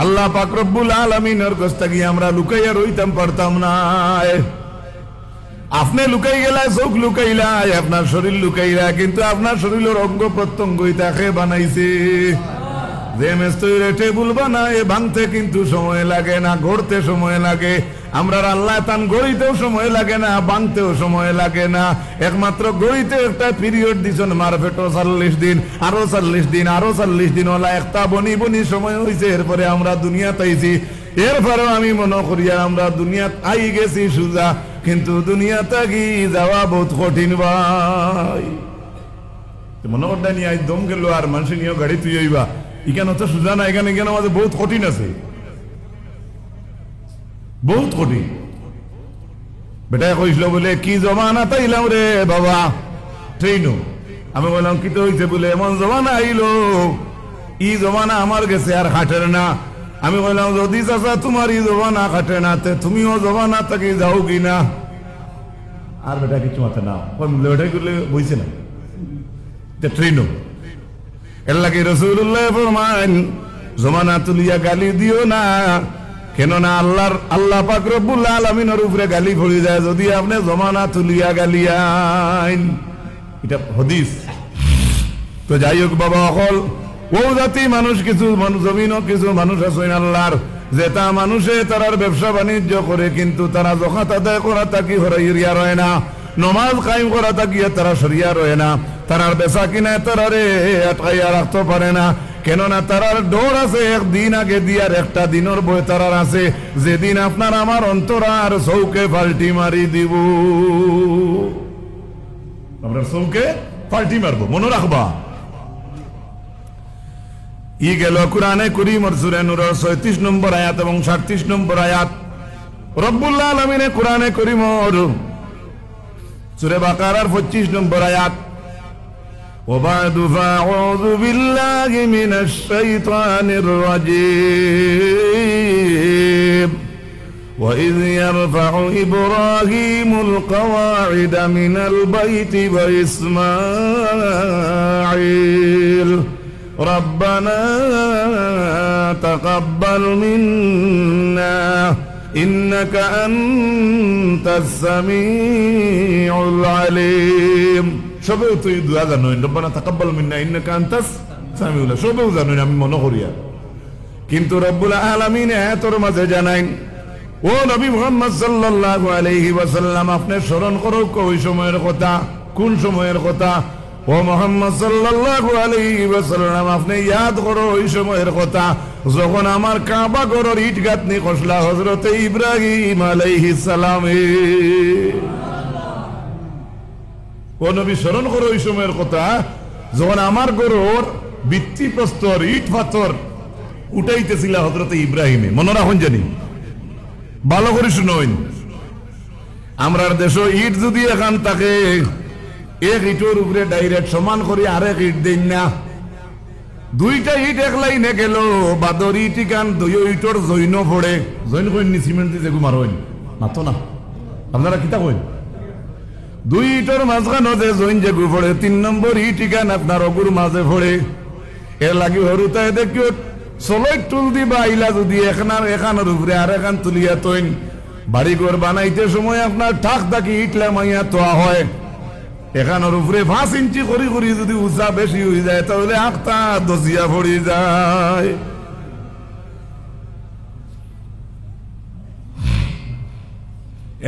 আল্লাহ পাক রব্বুল আলামিনের কাছ থেকে আমরা লুকাইয়া রইতাম পারতাম না। আপনি লুকাই গেলা, চোখ লুকাইলাই, আপনার শরীর লুকাইলা, কিন্তু আপনার শরীরের অঙ্গ প্রত্যঙ্গ তাকে বানাইছে। যে মেস্তরে টেবুল বানায় ভাঙতে কিন্তু সময় লাগে না, গড়তে সময় লাগে। আমরা আল্লাহ তান গড়িতেও সময় লাগে না, ভাঙতেও সময় লাগে না। একমাত্র গড়িতে একটা পিরিয়ড দিচ্ছেন মারফেটো 40 দিন, আরো 40 দিন, আরো 40 দিন, ওলা একটা বনি বনি সময় হয়েছে। এরপরে আমরা দুনিয়াত আইছি, এরপরেও আমি মনে করি আমরা দুনিয়াত আই গেছি সুজা, কিন্তু দুনিয়াতে কি যাওয়া বহুত কঠিন ভাই। মনে করতে নিয়ে আজ দম গেল আর মানুষ নিয়ে গাড়ি তুই হইবা, এখানে তো সুজা না, এখানে এখানে আমাদের বহুত কঠিন আছে, বহুত কঠিন। বেটায় কইছিল বলে কি জমানা তাইলাম রে বাবা ট্রেনও, আমি বললাম কি তো হইছে বলে এমন জমানা আইলো, ই জমানা আমার গেছে আর হাটের না। আমি বললাম যদি চাচা তোমার ই জমানা কাটে না, তুমিও জমানা থেকে যাও কি না। আর বেটা কিছু মাথা না, বেটাই করলে বইছে না ট্রেনও। এর লাগে রাসূলুল্লাহ ফরমান জমানা তুলিয়া গালি দিও না, কেননা আল্লাহ পাক রব্বুল আলামিনের উপরে গালি পড়ে যায় যদি আপনি জমানা তুলিয়া গালিয়ান। এটা হাদিস। তো যাই হোক বাবা অকল ও জাতি মানুষ, কিছু জমিনও কিছু মানুষ আছেন আল্লাহর, যে তা মানুষে তারার ব্যবসা বাণিজ্য করে, কিন্তু তারা যখাত আদায় করা তাকি হরাইয়া রয় না, নমাজ কায়েম করা তাকিয়া তারা সরিয়া রয় না, তারার বেচা কিনা তারারে আটকাইয়া রাখতে পারে না। কেননা তারার ডোর আছে একদিন আগে দিয়ার, একটা দিনের বই তারার আছে যেদিন আপনার আমার অন্তরার চৌকে পাল্টি মারি দিব। আমরা চৌকে পাল্টি মারবো, মনে রাখবা। ই গেল কুরআনে কারীমের সূরা নূরের 36 নম্বর আয়াত এবং 37 নম্বর আয়াত। রব্বুল আলামিন কুরআনে কারীমের সূরা বাকারার 25 নম্বর আয়াত। وبعد فأعوذ بالله من الشيطان الرجيم وإذ يرفع إبراهيم القواعد من البيت وإسماعيل ربنا تقبل منا ইন্নাকা আনতাস সামিউল আলিম। সবেও তুই দোয়া জানোই, রব্বানা তাকাব্বাল মিন্না ইন্নাকা আনতাস সামিউল, সবেও জানোই আমি মনে করিয়া, কিন্তু রব্বুল আলামিন এতর মাঝে জানাইন ও নবী মুহাম্মদ সাল্লাল্লাহু আলাইহি ওয়াসাল্লাম, আপনি স্মরণ করো ওই সময়ের কথা। কোন সময়ের কথা? ও মুহাম্মদ সাল্লাল্লাহু আলাইহি ওয়াসাল্লাম, আপনি ইয়াদ করো ওই সময়ের কথা যখন আমার কাবা ঘরের ইট গাঁথনি খসলা হযরতে ইব্রাহিম আলাইহিস সালামে। ও নবী স্মরণ করো ওই সময়ের কথা যখন আমার ঘরের ভিত্তি প্রস্তর ইট পাথর উঠাইতেছিল হযরতে ইব্রাহিমে। মনে রাখুন জানি, ভালো করে শুনুন। আমরার দেশ ইট যদি এখান থাকে, এক ইটের উপরে ডাইরেক্ট সমান করে আরেক ইট দেন না, দুইটা ইট এক লাইনে গেল, বাদর ইট ইকান দুই ইটর জৈন পড়ে, জৈন কইনি সিমেন্ট দিয়ে যেগু মারইন মাতো না, আপনারা কিতা কইন? দুই ইটর মাঝখানে যে জৈন যেগু পড়ে, 3 নম্বর ইট ইকান আপনার অগুর মাঝে পড়ে। এর লাগি হরুতায় দেখিও চলই টুল দিবা আইলা যদি এখানের উপরে আর এখান তুলিয়া তৈন, বাড়িঘর বানাইতে সময় আপনার ঠাক থাকি ইটলা মাইয়া তোয়া হয়, এখানের উপরে 5 ইঞ্চি করি করি যদি উঁচা বেশি হয়ে যায় তাহলে আখটা দজিয়া পড়ে যায়।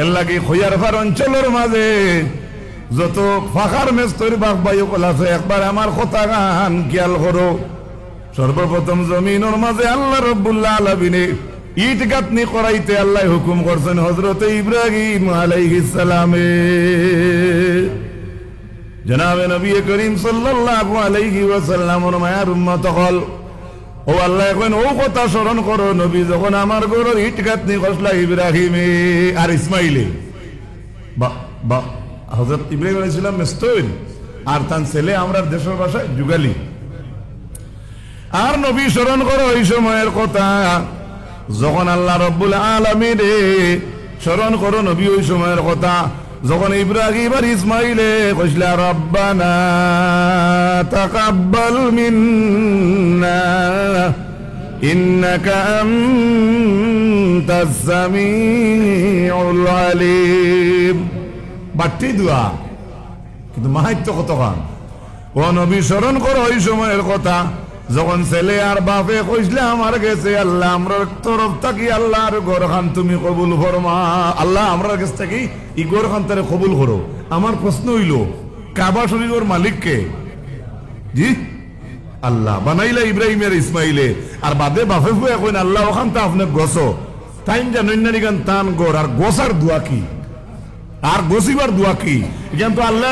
এর লাগে খৈয়ারফার অঞ্চলের মাঝে যত ফাঁকার মেস্তর বাঘ বায়ু কল আছে, একবার আমার কথা গান খেয়াল করো। সর্বপ্রথম জমিনের মাঝে আল্লাহ রাব্বুল আলামিনে ইট গাঁথনি করাইতে আল্লাহ হুকুম করছেন হযরতে ইব্রাহিম আলাইহিস সালামে। জনাবে নবী করিম সাল্লাল্লাহু আলাইহি ওয়াসাল্লামের মায়ার উম্মত হল, ও আল্লাহ এখন ও কথা স্মরণ করো নবী যখন আমার ঘরের ইট গাঁথনি খসলা ইব্রাহিমে আর ইসমাইলে, বা হযরত ইব্রাহিম আলাইহিস সালাম মেস্তইন আর তার ছেলে আমরা দেশের ভাষায় যুগালি। আর নবী স্মরণ করো ওই সময়ের কথা যখন আল্লাহ রাব্বুল আলামিন স্মরণ করো নবী ওই সময়ের কথা যখন ইব্রাহিম আর ইসমাইলে কইলা রব্বানা তাকাব্বাল মিন্না ইন্নাকা আনতাস সামিউল আলিম। বাট্টি দোয়া, কিন্তু মাহাত্ম্য কতখান। ও নবী স্মরণ করো ওই সময়ের কথা যখন ছেলে আর বাপে কইসলে আমার গেছে আল্লাহ আমরার তরফ থাকি আল্লাহর ঘর খান তুমি কবুল ফরমা, আল্লাহ আমরার কাছ থেকে ই ঘর খান তারে কবুল করো। আমার প্রশ্ন হইল কাবা শরীফের মালিক কে? জি আল্লাহ। বানাইলা ইব্রাহিমের ইসমাইলে আর বাদে বাপে ফুয়ে কইন আল্লাহ ওখান তা আপনি গছো তাইন জানেন না গান তান গর আর গোসার দোয়া কি আর গসিবার দোয়া কি? এখান তো আল্লাহ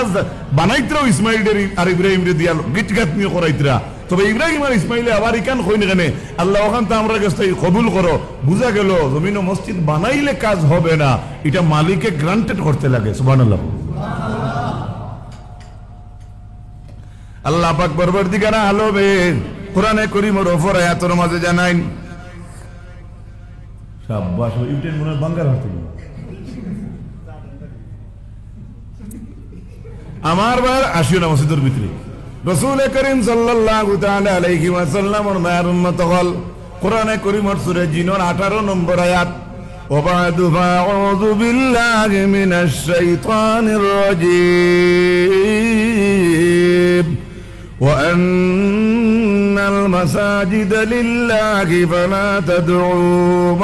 বানাইতরাও ইসমাইল আর ইব্রাহিম রে দিয়া গিট গাত নিয়ে করাইতরা, তবে ইব্রাহিম আর ইসমাইলে আবার ইকান কইন কেন আল্লাহ ওখান তো আমরা কাছ থেকে কবুল করো। বুঝা গেল জমিন ও মসজিদ বানাইলে কাজ হবে না, এটা মালিকে গ্রান্টেড করতে লাগে। সুবহানাল্লাহ। আল্লাহ পাক পরবর্তীকার আলমে কোরআনে কারীমের উপর আয়াতের মাঝে জানাইন, শাবাশ ইবটেন মনে বাঙ্গাল হতে আমার বার আসিও না মসজিদের ভিতরে। রাসূল করিম সাল্লাল্লাহু তাআলা আলাইহি ওয়াসাল্লামের মায়ের উম্মত হল কোরআনে কারীমের সূরা জিনের 18 নম্বর আয়াত, ওয়াবাদু ফাউযু বিল্লাহি মিনাশ শাইতানির রাজীম ওয়া আন্নাল মাসাজিদা লিল্লাহি ফালা তাদউ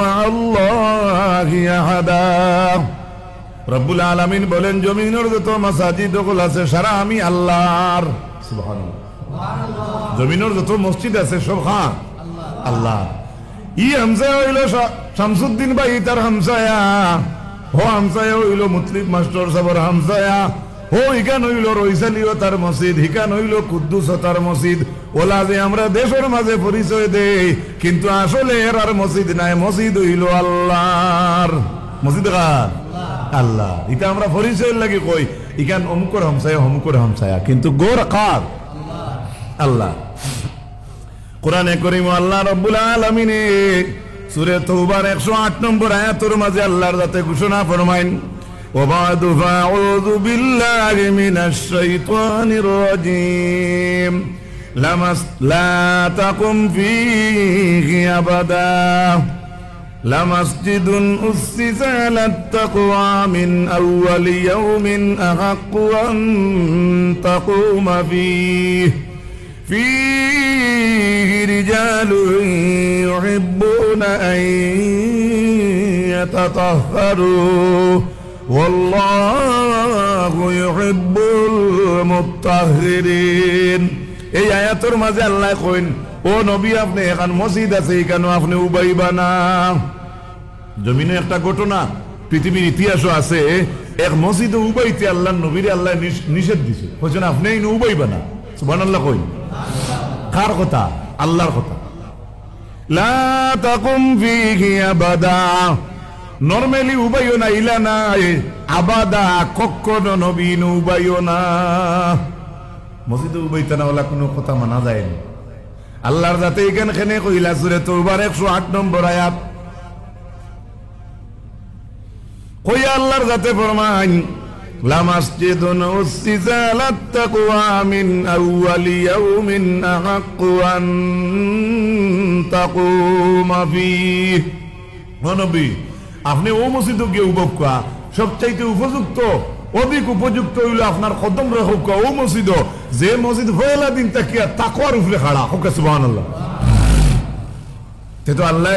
মা'আল্লাহি আহাদা। রব্বুল আলামিন বলেন জমিনের যত মাসাজিদ গুলো আছে সারা আমি আল্লাহর। সুবহানাল্লাহ। জমিনের যত মসজিদ আছে সব খান আল্লাহ। ই হামজা হইল শামসুদ্দিন ভাই তার হামসায়া, হো হামসায়া হইল মুতলিব মাস্টার সাহেবের হামসায়া, হো ইকান হইল রইসালিও তার মসজিদ, হিকান হইল কুদ্দুস তার মসজিদ। ওলা যে আমরা দেশের মাঝে পরিচয় দেই কিন্তু আসলে এর আর মসজিদ নাই, মসজিদ হইল আল্লাহর। মসজিদ কার? আল্লাহ। এটা আমরা পরিচয় লাগি কই ইকান অমুকর হামসায়া অমুকর হামসায়া, কিন্তু গোর কার? আল্লাহ। কোরআনে কারীম আল্লাহ রাব্বুল আলামিন সূরা তাওবার 108 নম্বর আয়াতের মাঝে আল্লাহর জাতে ঘোষণা ফরমাইন, ওয়াবাদু ফাউযু বিল্লাহি মিনাশ শাইতানির রাজীম লা তাকুম ফীহি আবাদা লামাসজিদুন উসসিসা আলাত তাকওয়া মিন আউওয়ালি ইয়াউমিন আহাক্কু আন তাকুমা ফীহি রিজালুন ইউহিব্বুনা আন ইয়াতাতাহহারু ওয়াল্লাহু ইউহিব্বুল মুত্তাহহিরিন। এই আয়াতের মাঝে আল্লাহ কইন, ও নবী, আপনি এখন মসজিদ আছে, কেন আপনি উবাইবা না? জমিনে একটা ঘটনা, পৃথিবীর ইতিহাসও আছে, এক মসজিদে উবাইতে আল্লাহ নবীরে আল্লাহ নিষেধ দিছে, বলছেন আপনি এই উবাইবা না। সুবহানাল্লাহ কইন। কার কথা? আল্লাহর কথা। লা তাকুম ফীহি আবাদা, নরমালি উবাইও না, ইলা না আবাদা, কখনো নবী উবাইও না। মসজিদে উবাইতে না ওলা কোনো কথা মানা যায় না। আল্লাহর যাতে এখানে খেনে কইলা সূরা তাওবার 108 নম্বর আয়াত, কই আল্লাহর যাতে ফরমান, লামাসজিদুন উসসিসা আলাত তাকওয়া মিন আউওয়ালি ইয়াউমিন আহাক্কু আন তাকুমা ফীহি। ও নবী, আপনি ও মসজিদে গিয়ে উবকা সবচাইতে উপযুক্ত, অধিক উপযুক্ত হইল আপনার কদম রেখুক ও মসজিদ, যে মসজিদ পয়লা দিন তাকিয়া তাকওয়ার উপরে খাড়া হোক। সুবহানাল্লাহ। তে তো আল্লাহ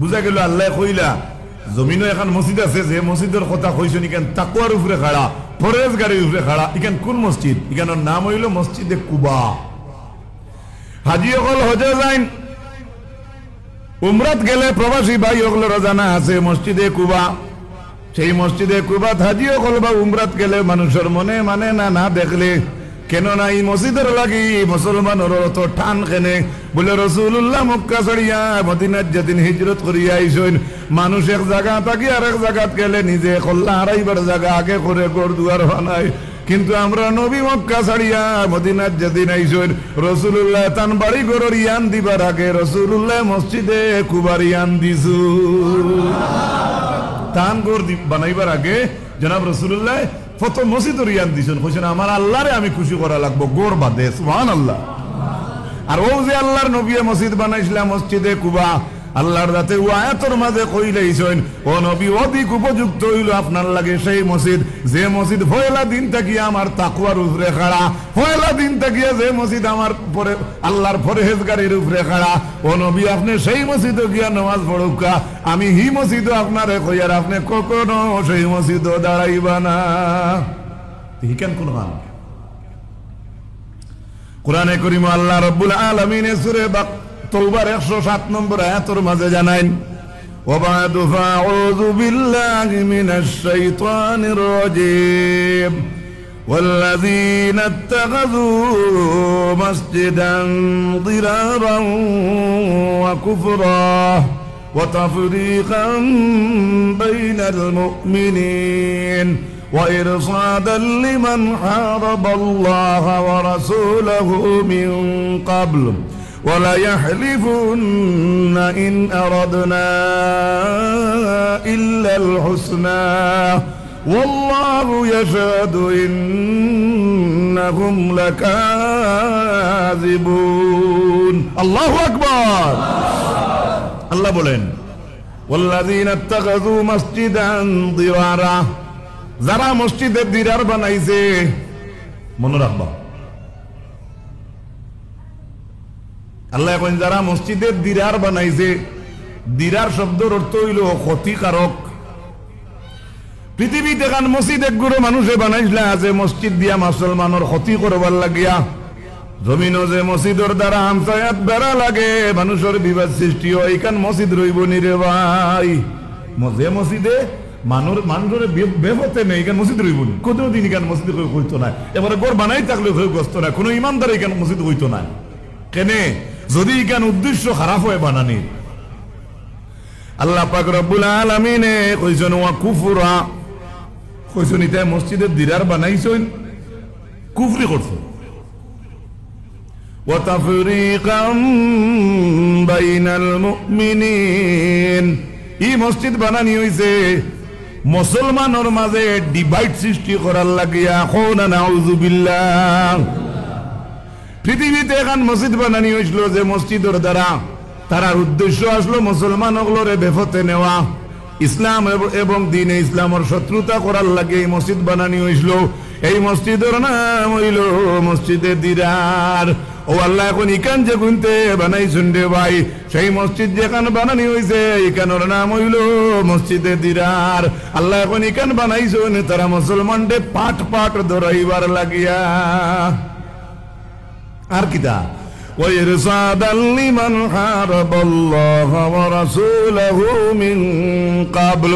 বুঝা গেল, আল্লাহ কইলা জমিনে এখন মসজিদ আছে, যে মসজিদের কথা কইছেন ইখান তাকওয়ার উপরে খাড়া, পরেজগারির উপরে খাড়া। ইখান কোন মসজিদ? ইখানের নাম হইল মসজিদে কুবা। হাজি সকল হজে যাইন, উমরাত গেলে প্রবাসী ভাই ওগুলোর জানা আছে মসজিদে কুবা। সেই মসজিদে কুবাত হাজি সকল বা উমরাত গেলে মানুষের মনে মানে না, না দেখলে কেন না এই মসজিদের লাগি মুসলমানের অত টান কেনে? বলে রাসূলুল্লাহ মক্কা ছাড়িয়া মদিনাত যেদিন হিজরত করিয়া আইসেন, মানুষ এক জায়গা থাকি আর এক জায়গাত গেলে নিজে কল্লা হারাইবার জায়গা আগে করে ঘর দুয়ার বানায়। কিন্তু আমরা নবী মক্কা ছাড়িয়া মদিনাত যেদিন আইসেন, রাসূলুল্লাহ তান বাড়ি ঘরের ইয়ান দিবার আগে রাসূলুল্লাহ মসজিদে কুবার ইয়ান দিছু। তান ঘর বানাইবার আগে জনাব রাসূলুল্লাহ প্রথম মসজিদের ইয়ান দিছেন, কইছেন আমার আল্লাহরে আমি খুশি করা লাগবো গোর বাদে। সুবহানাল্লাহ। আর ও যে আল্লাহর নবী মসজিদ বানাইছিলাম মসজিদে কুবা, আল্লাহর রাতে ও আয়াতের মাঝে কইলেইছেন, ও নবী অধিক উপযুক্ত হইল আপনার লাগে সেই মসজিদ, যে মসজিদ পয়লা দিন থাকিয়া আমার তাকওয়ার উপরে খাড়া, পয়লা দিন থাকিয়া যে মসজিদ আমার পরে আল্লাহর পরহেজগারির উপরে খাড়া। ও নবী, আপনি সেই মসজিদে গিয়া নামাজ পড়ুকা, আমি হি মসজিদও আপনারে কইয়ার আপনি কখনো সেই মসজিদও দাঁড়াইবা না। কেন কোন গান? কোরআনে কারীমে আল্লাহ রাব্বুল আলামিন সূরা তাওবার 107 নম্বর আয়াতের মাঝে জানাইন, ওয়া বা'দু ফাউযু বিল্লাহি মিনাশ শাইতানির রাজীম ওয়াল্লাযীনা ইত্তাখাযু মাসজিদান দিরারান ওয়া কুফরা ওয়া তাফরীকান বাইনাল মুমিনিন وإرصادا لمن حارب الله ورسوله من قبل ولا يحلفن إن أردنا إلا الحسنى والله يشهد إنهم لكاذبون الله أكبر الله بولين والذين اتخذوا مسجدا ضرارا যারা মসজিদের দিরার বানাইছে, মনে রাখবা আল্লাহ এখন যারা মসজিদের দিরার বানাইছে, দিরার শব্দের অর্থ হইল ক্ষতিকারক। পৃথিবীতে এখন মসজিদ একগুলো মানুষে বানাইছিলা যে মসজিদ দিয়া মুসলমানের ক্ষতি করবার লাগিয়া, জমিনও যে মসজিদের দ্বারা আমসায়াত বেড়া লাগে, মানুষের বিবাদ সৃষ্টি হয়, এখান মসজিদ রইব নিরে ভাই। যে মসজিদে মানুষের বেহতে নেই, এখানে মসজিদ রইব নি, কোথাও দিন এখানে মসজিদ হইতো না। এবারে গড় বানাই থাকলে গ্রস্ত না, কোনো ইমানদার এখানে মসজিদ হইতো না। কেনে? যদি এখানে উদ্দেশ্য খারাপ হয় বানানি। আল্লাহ পাক রব্বুল আলামিনে কইছেন ওয়া কুফরা, কইছেন এটা মসজিদের দিরার বানাইছেন, কুফরি করছে। ওয়া তাফরীকাম বাইনাল মুমিনিন, এই মসজিদ বানানি হইছে মুসলমানের মাঝে ডিভাইড সৃষ্টি করার লাগিয়া। কওনা নাউযুবিল্লাহ। পৃথিবীতে এখন মসজিদ বানানি হয়েছিল যে মসজিদের দ্বারা তারার উদ্দেশ্য আসলো মুসলমান ওগুলোরে বেফতে নেওয়া, ইসলাম এবং দিনে ইসলামের শত্রুতা করার লাগে এই মসজিদ বানানি হয়েছিল। এই মসজিদের নাম হইল মসজিদে দিরার। ও আল্লাহ এখন ইকান যে গুনতে বানাইছেন রে ভাই, সেই মসজিদ যেখানে বানানি হয়েছে ইকানোর নাম হইল মসজিদে দিরার। আল্লাহ এখন ইকান বানাইছেন তারা মুসলমানদের পাট পাট ধরাইবার লাগিয়া। আর কিতা وإرصادا لمن حارب الله ورسوله من قبل।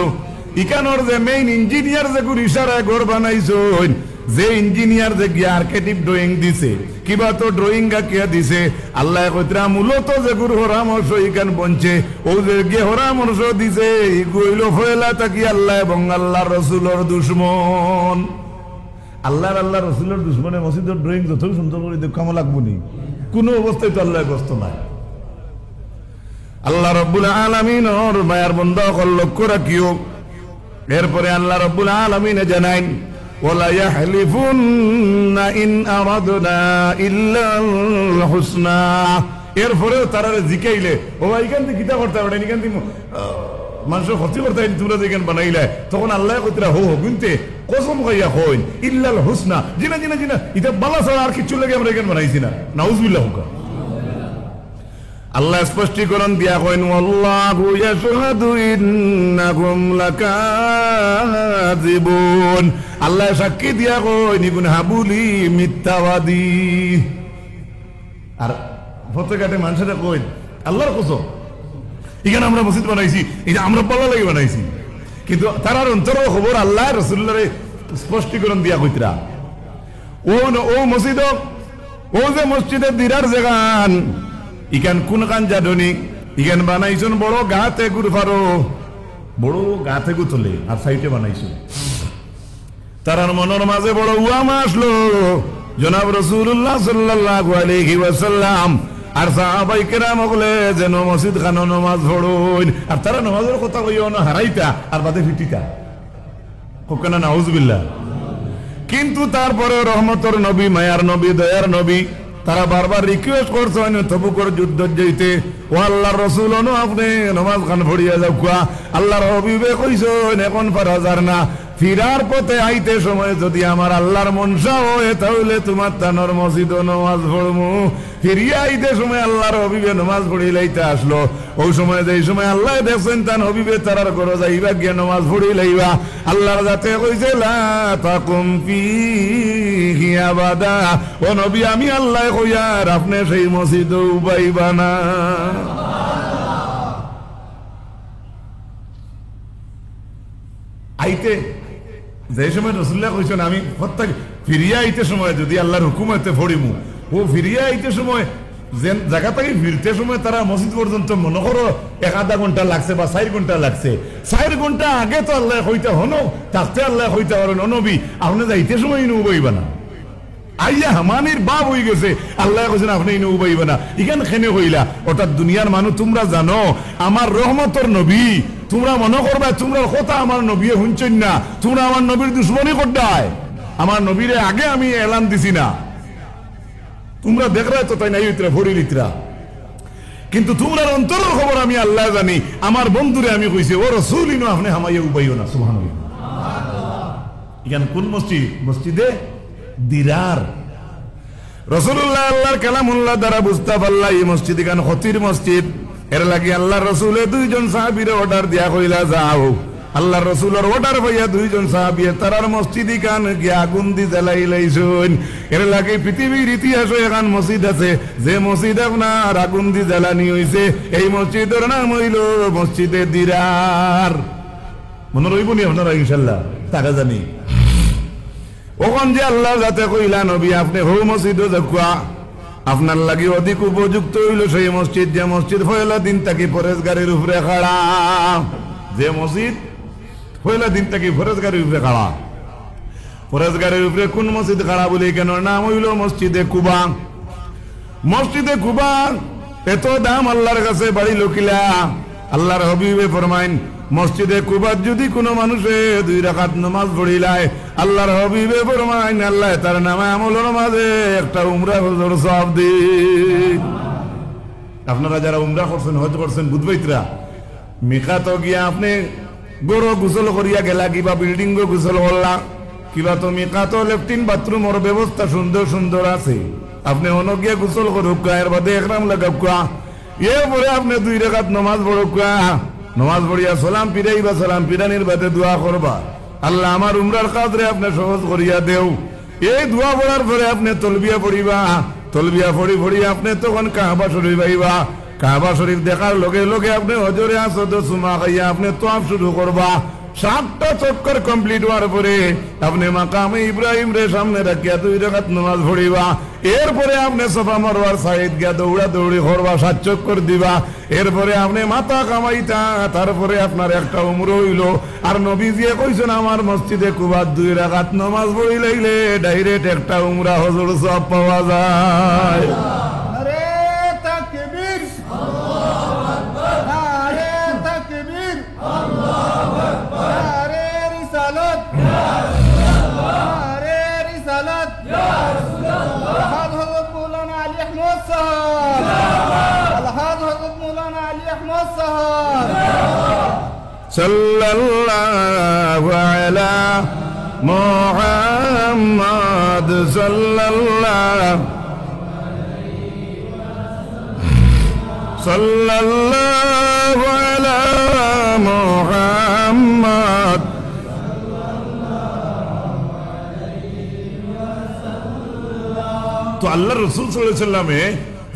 ইকানোর যে মেইন ইঞ্জিনিয়ার যে গুর ইশারা ঘর বানাইছেন, যে ইঞ্জিনিয়ার যে আর্কিটেক্ট ড্রয়িং দিছে কিবা তো ড্রয়িং কিয়া দিছে, আল্লাহ কইতরা মূলত যে গুর পরামর্শ ইকান বনছে ও যে গে পরামর্শ দিছে ইগুইল ফয়লা তাকি আল্লাহ এবং আল্লাহর রাসূলের দুশমন। আল্লাহ রাসূলের দুশমনে মসজিদের ড্রয়িং যত সুন্দর করে দেখামো লাগবো নি, কোন অবস্থায় তো আল্লাহ ব্যস্ত নাই। আল্লাহ রাব্বুল আলামিন ওর মায়ার বান্দা কল লক্ষ্য রাখিও। এরপরে আল্লাহ রাব্বুল আলামিন জানাইন ওয়ালা ইয়াহলিফুন্না ইন আরাদনা ইল্লাল হুসনা। এরপরে তারা জিকাইলে ও এইখান থেকে কিতা করতে পারে, এইখান থেকে মানুষের ক্ষতি করতে তোমরা যেখান বানাইলে, তখন আল্লাহ কইতরা হো গুনতে কসম খাইয়া কইন ইল্লাল হুসনা, জিনা জিনা জিনা এটা বালা ছাড়া আর কিছু লাগে আমরা এখানে বানাইছি না। নাউজুবিল্লাহ হুকা। আল্লাহ স্পষ্টীকরণ দিয়া কইন আল্লাহু ইয়াশহাদু ইন্নাকুম লাকাযিবুন। আল্লাহ সাক্ষী দিয়া কইন ইগুন হাবুলি মিথ্যাবাদী। আর ফতেঘাটে মানুষেরা কইন আল্লাহর কসম এখানে আমরা মসজিদ বানাইছি, এটা আমরা পাল্লা লাগে বানাইছি, কিন্তু তারার অন্তর খবর আল্লাহ রাসূলুল্লাহর স্পষ্টীকরণ দিয়া কইতরা ও মসজিদ ও যে মসজিদের দিরার জায়গান ইখান কোন কান জাদনি ইখান বানাইছেন বড় গাতে গুরফারো, বড় গাতে গুতলে আর সাইটে বানাইছেন। তারার মনের মাঝে বড় উয়ামা আসলো জনাব রাসূলুল্লাহ সাল্লাল্লাহু আলাইহি ওয়াসাল্লাম আর সাহাবাই কেরাম বলে যেন মসজিদ খানো নামাজ পড়ুন, আর তারা নামাজের কথা কইও না হারাইতা আর বাদে ফিটিতা কোকনা নাউজুবিল্লাহ। কিন্তু তারপরে রহমতের নবী, মায়ার নবী, দয়ার নবী তারা বারবার রিকোয়েস্ট করছেন তবুকর যুদ্ধ যেতে ও আল্লাহর রাসূল অনু আপনি নামাজ খান পড়িয়া যাও কুয়া। আল্লাহর হাবিবে কইছেন এখন পারাজার না, ফিরার পথে আইতে সময় যদি আমার আল্লাহর মনসা হয় তাহলে তোমার তানোর মসজিদ নামাজ পড়মু। ফিরিয়া আইতে সময় আল্লাহর হাবিবে নামাজ পড়িলাইতে আসলো, ওই সময় যে সময় আল্লাহ দেখছেন তান হাবিবে তারার ঘরে যাইবা গিয়া নামাজ পড়িলাইবা। আল্লাহর যাতে কইছে লা তাকুম ফিহি আবাদা, ও নবী আমি আল্লাহ কইয়ার আপনি সেই মসজিদ উবাইবা না। আইতে যে সময় রাসূলুল্লাহ কইছেন আমি প্রত্যেক ফিরিয়া আইতে সময় যদি আল্লাহর হুকুমতে পড়িমু, ও ফিরিয়া আইতে সময় যে জায়গা থেকে ফিরতে সময় তারা মসজিদ পর্যন্ত মনে করো 1/2 ঘন্টা লাগছে বা 4 ঘন্টা লাগছে, 4 ঘন্টা আগে তো আল্লাহ হইতে হনো তাতে আল্লাহ হইতে পারেন নবী আপনি যাইতে সময় ইনু উবাইবা না। আইয়া হামানির বাপ হয়ে গেছে, আল্লাহ কইছেন আপনি ইনু উবাইবা না। ইখান খেনে হইলা অর্থাৎ দুনিয়ার মানুষ তোমরা জানো আমার রহমতের নবী, তোমরা মনে করবা তোমরা কথা আমার নবী শুনছেন না, তোমরা আমার নবীর দুশ্মনী করডায়, আমার নবীরে আগে আমি এলান দিছি না, তোমরা দেখরা তো তাই নাই ইতরা ভরি লিতরা, কিন্তু তোমরা অন্তরের খবর আমি আল্লাহ জানি। আমার বন্ধুরে আমি কইছি ও রাসূল ইনো আপনি হামাইয়া উবাইও না। সুবহানাল্লাহ। এখানে কোন মসজিদ? মসজিদে দিরার। রাসূলুল্লাহ আল্লাহর কালামুল্লাহ দ্বারা বুঝতে পারলা এই মসজিদ এখানে খতির মসজিদ। এর লাগি আল্লাহ রাসূলে 2 জন সাহাবীরে অর্ডার দিয়া কইলা যাও। আল্লাহ রাসূলের অর্ডার পাইয়া 2 জন সাহাবী তারার মসজিদ কান গিয়া আগুন দি জ্বালাই লাইছেন। এর লাগি পৃথিবীর ইতিহাসে এখন মসজিদ আছে যে মসজিদ আপনার আগুন দি জ্বালানি হইছে, এই মসজিদের নাম হইল মসজিদে দিরার। মনে রইব নি আপনারা ইনশাআল্লাহ? টাকা জানি ওখান যে আল্লাহ যাতে কইলা নবী আপনি হো মসজিদে যাকুয়া, আপনার লাগি অধিক উপযুক্ত হইল সেই মসজিদ যে মসজিদ পয়লা দিন তাকে পরেশগারের উপরে খাড়া, যে মসজিদ পয়লা দিন তাকে পরেশগারের উপরে খাড়া। পরেশগারের উপরে কোন মসজিদ খাড়া বলে কেন নাম হইল মসজিদে কুবা। মসজিদে কুবা এত দাম আল্লাহর কাছে বাড়ি লকিলা। আল্লাহর হাবিবে ফরমাইন মসজিদে কুবার যদি কোনো মানুষে 2 রাকাত নামাজ পড়িলায় আল্লাহর হাবিবে ফরমাইন আল্লাহ তার নামে আমলের মাঝে একটা উমরা হজর সওয়াব দেন। আপনারা যারা উমরা করছেন হজ করছেন বুধবৈতরা মিকাতো গিয়া আপনি গরো গোসল করিয়া গেলা কিবা বিল্ডিং গোসল করলা কিবা তো মিকাতো লেফটিন বাথরুমের ব্যবস্থা সুন্দর সুন্দর আছে আপনি অনগিয়া গোসল করুক এর বাদে একরাম লাগাকুয়া এরপরে আপনি 2 রাকাত নামাজ পড়ুকা নামাজ পড়িয়া সালাম ফিরাইবা সালাম ফিরানির বাদে দোয়া করবা আল্লাহ আমার উমরার কাজরে আপনি সহজ করিয়া দেও এই দোয়া পড়ার পরে আপনি তলবিয়া পড়িবা তলবিয়া পড়ি পড়ি আপনি তখন কাবা শরীফ আইবা কাবা শরীফ দেখার লগে লগে আপনি হজরে আসদ সুমা খাইয়া আপনি তোয়াফ শুরু করবা 7টা চক্কর কমপ্লিট হওয়ার পরে আপনি মাকামে ইব্রাহিম রে সামনে রাখিয়া 2 রাকাত নামাজ পড়িবা এরপরে আপনি সাফা মারওয়ার সাইড গিয়া দৌড়া দৌড়ি করবা 7 চক্কর দিবা এরপরে আপনি মাথা কামাইতা তারপরে আপনার একটা উমরা হইল আর নবীজি কইছেন আমার মসজিদে কুবার 2 রাকাত নামাজ পড়িলাইলে ডাইরেক্ট একটা উমরা হজর সওয়াব পাওয়া যায় আরে তাকবীর আল্লাহু আকবার আরে তাকবীর আল্লাহু আকবার আরে রিসালাত ইয়া রাসূলুল্লাহ আরে রিসালাত ইয়া রাসূলুল্লাহ হযরত মাওলানা আলী আহমদ সাহেব হযরত মাওলানা আলী আহমদ সাহেব সাল্লাল্লাহু আলা মুহাম্মদ সাল্লাল্লাহু সাল্লাল্লাহু আলা মুহাম্মদ তো আল্লাহর রাসূল সাল্লাল্লাহু আলাইহি সাল্লামে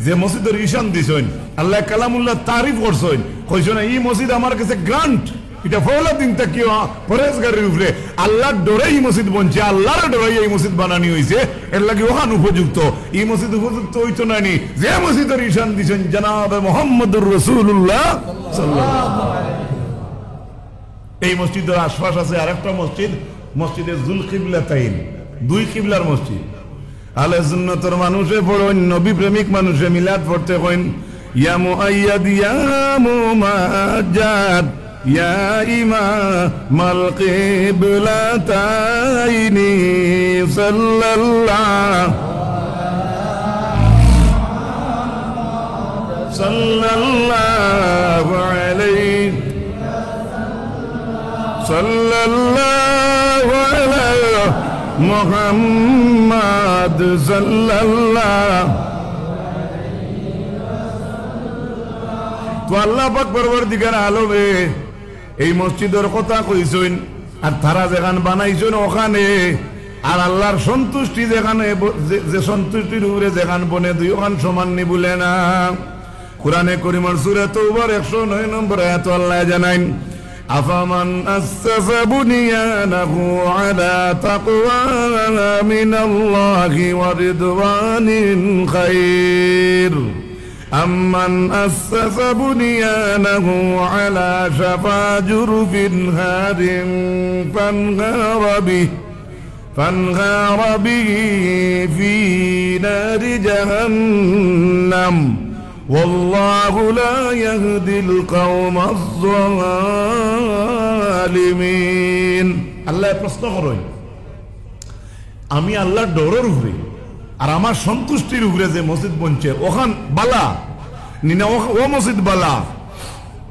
যে মসজিদের ঈশান দিছেন আল্লাহ কালামুল্লাহ তারিফ করছেন কইছেন এই মসজিদ আমার কাছে গ্রান্ট এটা ফলা দিন তাকিও পরেশগারের উপরে আল্লাহর ডরে এই মসজিদ বনছে আল্লাহর ডরে এই মসজিদ বানানি হইছে এর লাগি ওখান উপযুক্ত এই মসজিদ উপযুক্ত হইতো নানি যে মসজিদের ঈশান দিছেন জনাব মুহাম্মদুর রাসূলুল্লাহ সাল্লাল্লাহু আলাইহি এই মসজিদের আশপাশ আছে আরেকটা মসজিদ মসজিদে জুল কিবলাতাইন 2 কিবলার মসজিদ আলে সুন্নতের মানুষে পড়েন নবী প্রেমিক মানুষে মিলাদ পড়তে কইন ইয়া মুআইয়াদ ইয়া মুমাজ্জাদ ইয়া ইমামাল কিবলাতাইনি সাল্লাল্লাহু আলাইহি সাল্লাল্লাহু আলাইহি মুহাম্মদ সাল্লাল্লাহু তো আল্লাহ পাক পরবর্তীকার আলমে এই মসজিদের কথা কইছেন আর তারা যেখান বানাইছেন ওখানে আর আল্লাহর সন্তুষ্টি যেখানে যে সন্তুষ্টির উপরে যেখান বনে দুই ওখান সমান নি বলে না কোরআনে কারীমের সূরা তাওবার 109 নম্বর আয়াত আল্লাহ জানান أفمن أسس بنيانه على تقوى من الله ورضوان خير أمن أسس بنيانه على شفا جرف هار فانهار به في نار جهنم والله لا يهدي القوم الظالمين আল্লাহ প্রশ্ন করেন আমি আল্লাহর ডরের উপরে আর আমার সন্তুষ্টির উপরে যে মসজিদ বনছে ওখান বালা নিনা ও মসজিদ বালা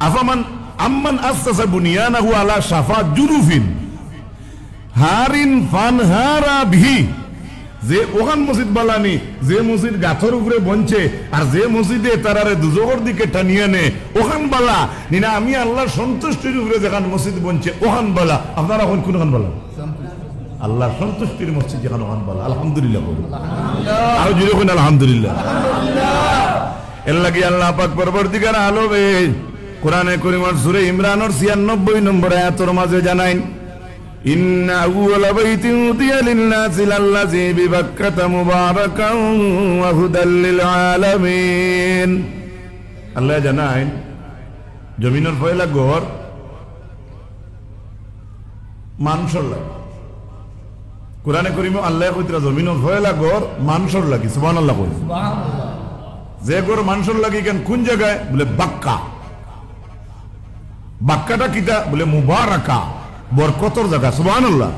আফামান আম্মান আসসাসা বুনিয়ানাহু আলা শাফা জুরুফিন হারিন ফানহারা বিহি যে ওখান মসজিদ বালানি যে মসজিদ গাথর উপরে বনছে আর যে মসজিদে তারারে দুজোগর দিকে টানিয়ে নে ওখান বালা নিনা আমি আল্লাহর সন্তুষ্টির উপরে যেখান মসজিদ বনছে ওখান বালা আপনারা এখন কোনখান বালা আল্লাহর সন্তুষ্টির মসজিদ যেখানে ওখান বালা আলহামদুলিল্লাহ আরো জুড়ে কোন আলহামদুলিল্লাহ এর লাগি আল্লাহ পাক পরবর্তীকার আলমে কোরআনে কারীমের সূরা ইমরানের 96 নম্বর আয়াতের মাঝে জানাইন إن أول بيت وضع للناس للذي ببكة مباركا وهدى للعالمين الله জানায় জমিনের পয়লা ঘর মানুষের লাগে কোরআনে কারীমে আল্লাহ কইতরা জমিনের পয়লা ঘর মানুষের লাগে সুবহানাল্লাহ কই সুবহানাল্লাহ যে ঘর মানুষের লাগে কেন কোন জায়গায় বলে বাক্কা বাক্কাটা কিটা বলে মুবারাকা বরকতর জায়গা সুবহানাল্লাহ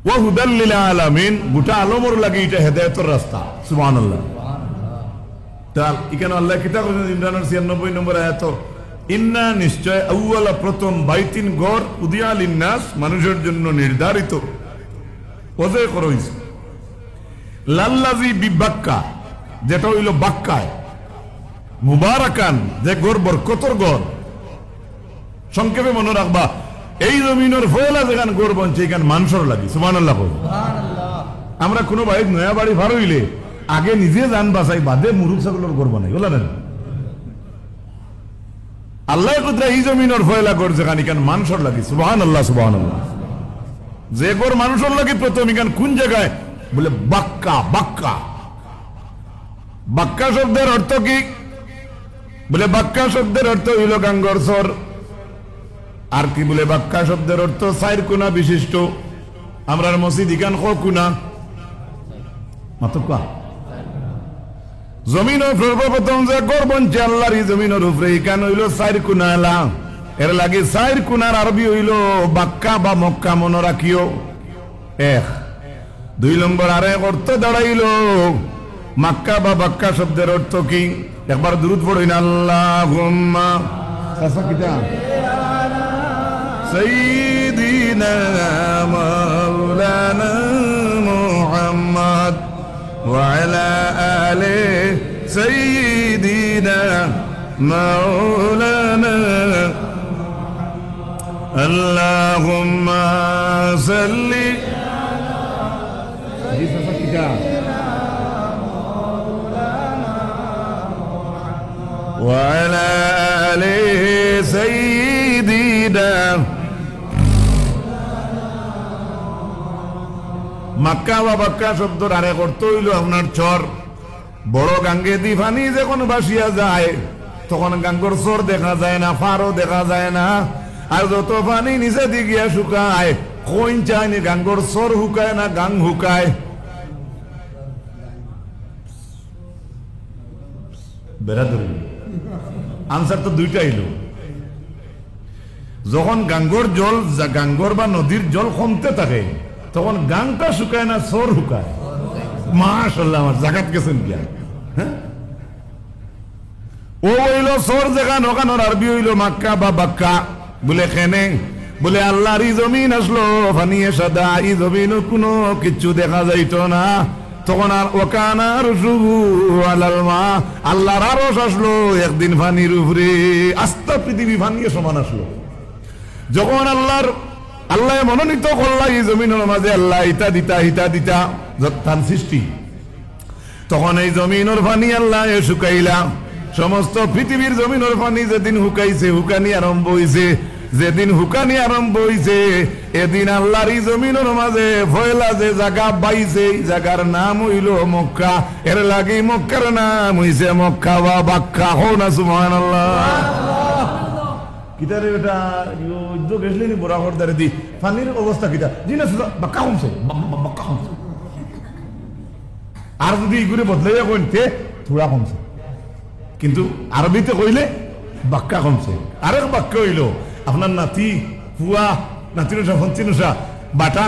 ওয়া হুদাল লিল আলামিন, গোটা আলমর লাগি এটা হেদায়েতের রাস্তা। সুবহানাল্লাহ। তাল এখানে আল্লাহ কিতাব ইমরানের 96 নম্বর আয়াত, ইন্না নিশ্চয় আউয়ালা প্রথম বাইতিন ঘর উদিয়া লিন্নাস মানুষের জন্য নির্ধারিত ওজে করইছে লাল্লাজি বিবাক্কা, যেটা হইল বাক্কায়, মুবারাকান, যে ঘর বরকতর ঘর। সংক্ষেপে মনে রাখবা, এই জমিনের ফয়লা যেখানে ঘর বনছে এখানে মানুষের লাগি। সুবহানাল্লাহ। আমরা কোনো বাড়ির নয়া বাড়ি ভার হইলে আগে নিজে যান বাসাই বাদে মুরুখ ছাগলের ঘর বানাই, বলা না? আল্লাহ কুদরা এই জমিনের ফয়লা ঘর যেখানে এখানে মানুষের লাগি। সুবহানাল্লাহ, সুবহানাল্লাহ। যে ঘর মানুষের লাগি প্রথম এখানে কোন জায়গায় বলে বাক্কা। বাক্কা বাক্কা শব্দের অর্থ কি? বলে বাক্কা শব্দের অর্থ হইল গাঙ্গর সর। আর কি বলে বাক্কা শব্দের অর্থ? চার কোনা বিশিষ্ট। আমরা মসজিদ ইখান ক কোনা মাত্র কা জমিন সর্বপ্রথম যে ঘর বনছে আল্লাহর এই জমিনের উপরে ইখান হইল চার কোনা এলা। এর লাগে চার কোনার আরবি হইল বাক্কা বা মক্কা, মনে রাখিও। এক। 2 নম্বর আরেক অর্থ দাঁড়াইল মক্কা বা বাক্কা শব্দের অর্থ কি? একবার দুরূদ পড়ই না, আল্লাহুম্মা সাইয়্যিদিনা মাওলানা মুহাম্মদ ওয়া আলা আলি সাইয়্যিদিনা মাওলানা আল্লাহুম্মা সাল্লি وعلى آل سيدنا মক্কা বা বাক্কা শব্দের আরেক অর্থ হইল আপনার চর। বড় গাঙ্গে দি পানি যখন ভাসিয়া যায় তখন গাঙ্গর চর দেখা যায় না, ফারও দেখা যায় না। আর যত পানি নিচে দিকে শুকায়, কোন চায়নি গাঙ্গর চর হুকায় না গাং হুকায়? বেড়া ধরবি। আনসার তো দুইটা এলো। যখন গাঙ্গর জল, গাঙ্গর বা নদীর জল কমতে থাকে তখন গাংটা শুকায় না, সর হুকায়। মাশাআল্লাহ, আমার জাকাত গেছেন কি? হ্যাঁ, ও হইল সর যেখান, ওখানোর আরবি হইল মক্কা বা বাক্কা। বলে কেনে? বলে আল্লাহর এই জমিন আসলো ফানিয়ে সাদা, এই জমিন কোনো কিচ্ছু দেখা যাইত না। তখন আর ওকানা রুসুহু আলাল মা, আল্লাহর আরশ আসলো একদিন পানির উপরে। আস্তা পৃথিবী পানিয়ে সমান আসলো। যখন আল্লাহ মনোনীত করলা এই জমিনের মাঝে, আল্লাহ ইটা দিতা হিতা দিতা যত্তান সৃষ্টি, তখন এই জমিনের পানি আল্লাহ শুকাইলা। সমস্ত পৃথিবীর জমিনের পানি যেদিন হুকাইছে, হুকানি আরম্ভ হইছে, যেদিন হুকানি আরম্ভ হইছে এদিন আল্লাহর এই জমিনের মাঝে ফয়লা যে জায়গা বাইছে, জায়গার নাম হইল মক্কা। এর লাগে মক্কার নাম হইছে মক্কা বা বাক্কা। হো না সুবহানাল্লাহ। কিতারে এটা যুদ্ধ গেছলি নি বড় হরদারে দি পানির অবস্থা কিতা জিনা বাক্কা কমছে, বাক্কা কমছে। আর যদি এগুলো বদলাইয়া কইতে থোড়া কমছে, কিন্তু আরবিতে কইলে বাক্কা কমছে। আরেক বাক্য হইল আপনার নাতি ফুয়া নাতিনুষা ফন্তিনুষা বাটা